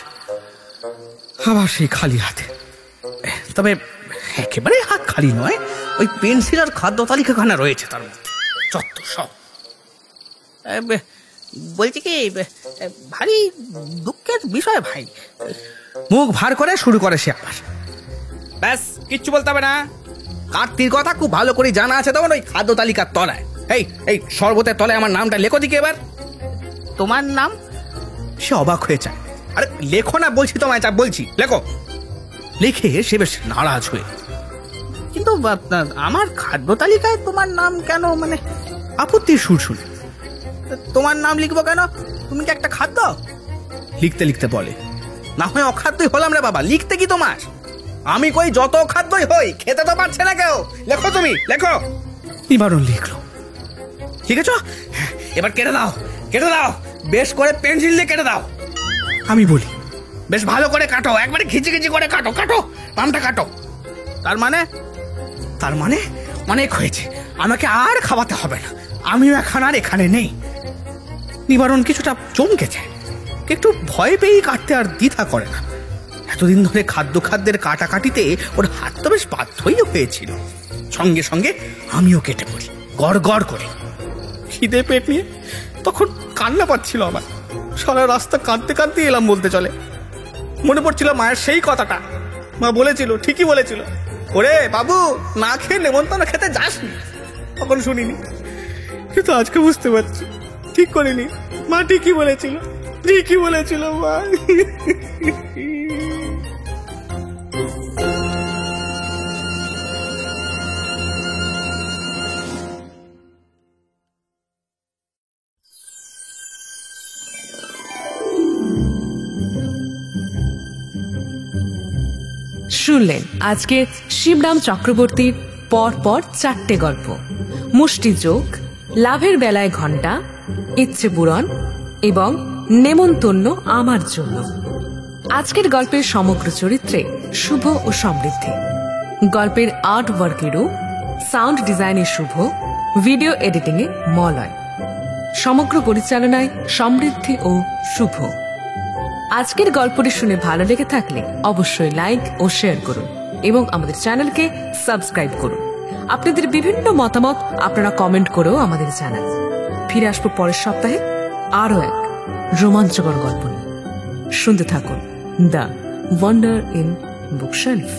সেই খালি হাতে। তবে একেবারে হাত খালি নয়, ওই পেন্সিল আর খাদ্য তালিকাখানা রয়েছে তার মধ্যে, যত সব। বলছি কি, ভারী দুঃখের বিষয় ভাই। মুখ ভার করে শুরু করে সে আবার। ব্যাস, কিচ্ছু বলতে হবে না। কার্তির কথা খুব ভালো করে জানা আছে তখন ওই খাদ্য তালিকার তলায়। এই শরবতের তলায় আমার নামটা লেখো দিকে এবার। তোমার নাম? সে অবাক হয়ে যায়। আরে লেখো না বলছি তোমায়, যা বলছি লেখো। লিখে সে বেশ নারাজ হয়ে, কিন্তু আমার খাদ্য তালিকায় তোমার নাম কেন, মানে আপত্তির সুর শুনে। তোমার নাম লিখবো কেন? তুমি কি একটা খাদ্য? লিখতে লিখতে বলে, না হয় অখাদ্যই হলাম রে বাবা, লিখতে কি তোমার? আমি কই যত খাদ্যই হই, খেতে তো পারছে না কেউ। লেখো তুমি, লেখো। নিবারণ লিখলো। লিখেছ? এবার কেটে দাও, কেটে দাও, বেশ করে পেন্সিল দিয়ে কেটে দাও। আমি বলি, বেশ ভালো করে কাটো, একবারে খিচি খিচি করে কাটো, কাটো পামটা কাটো। তার মানে অনেক হয়েছে, আমাকে আর খাওয়াতে হবে না, আমিও এখন আর এখানে নেই। নিবারণ কিছুটা চমকেছে, একটু ভয় পেয়েই কাটতে আর দ্বিধা করে না। এতদিন ধরে খাদ্যের কাটাকাটিতে ওর হাত তো বেশ বাধ্যই হয়েছিল। সঙ্গে সঙ্গে আমিও কেটে পড়ি গড় গড় করে। খিদে পেট নিয়ে তখন কান্না পাচ্ছিল আমার। সারা রাস্তা কাঁদতে কাঁদতে এলাম বলতে চলে। মনে পড়ছিল মায়ের সেই কথাটা। মা বলেছিল, ঠিকই বলেছিল, ওরে বাবু না খেয়ে নেমন্তন্ন খেতে যাসনি। তখন শুনিনি, কিন্তু আজকে বুঝতে পারছি ঠিক করিনি। মা ঠিকই বলেছিল, ঠিকই বলেছিল মা। শুনলেন আজকে শিবরাম চক্রবর্তীর পর 4টে গল্প। মুষ্টিযোগ, লাভের বেলায় ঘণ্টা, ইচ্ছে পূরণ এবং নেমন্তন্ন আমার জন্য। আজকের গল্পের সমগ্র চরিত্রে শুভ ও সমৃদ্ধি। গল্পের আর্ট ওয়ার্কেরও, সাউন্ড ডিজাইনে শুভ, ভিডিও এডিটিংয়ে মলয়, সমগ্র পরিচালনায় সমৃদ্ধি ও শুভ। আজকের গল্পটি শুনে ভালো লেগে থাকলে অবশ্যই লাইক ও শেয়ার করুন এবং আমাদের চ্যানেলকে সাবস্ক্রাইব করুন। আপনাদের বিভিন্ন মতামত আপনারা কমেন্ট করেও আমাদের জানান। ফিরে আসবো পরের সপ্তাহে আরও এক রোমাঞ্চকর গল্প নিয়ে। শুনতে থাকুন দ্য ওয়ান্ডার ইন বুকশেলফ।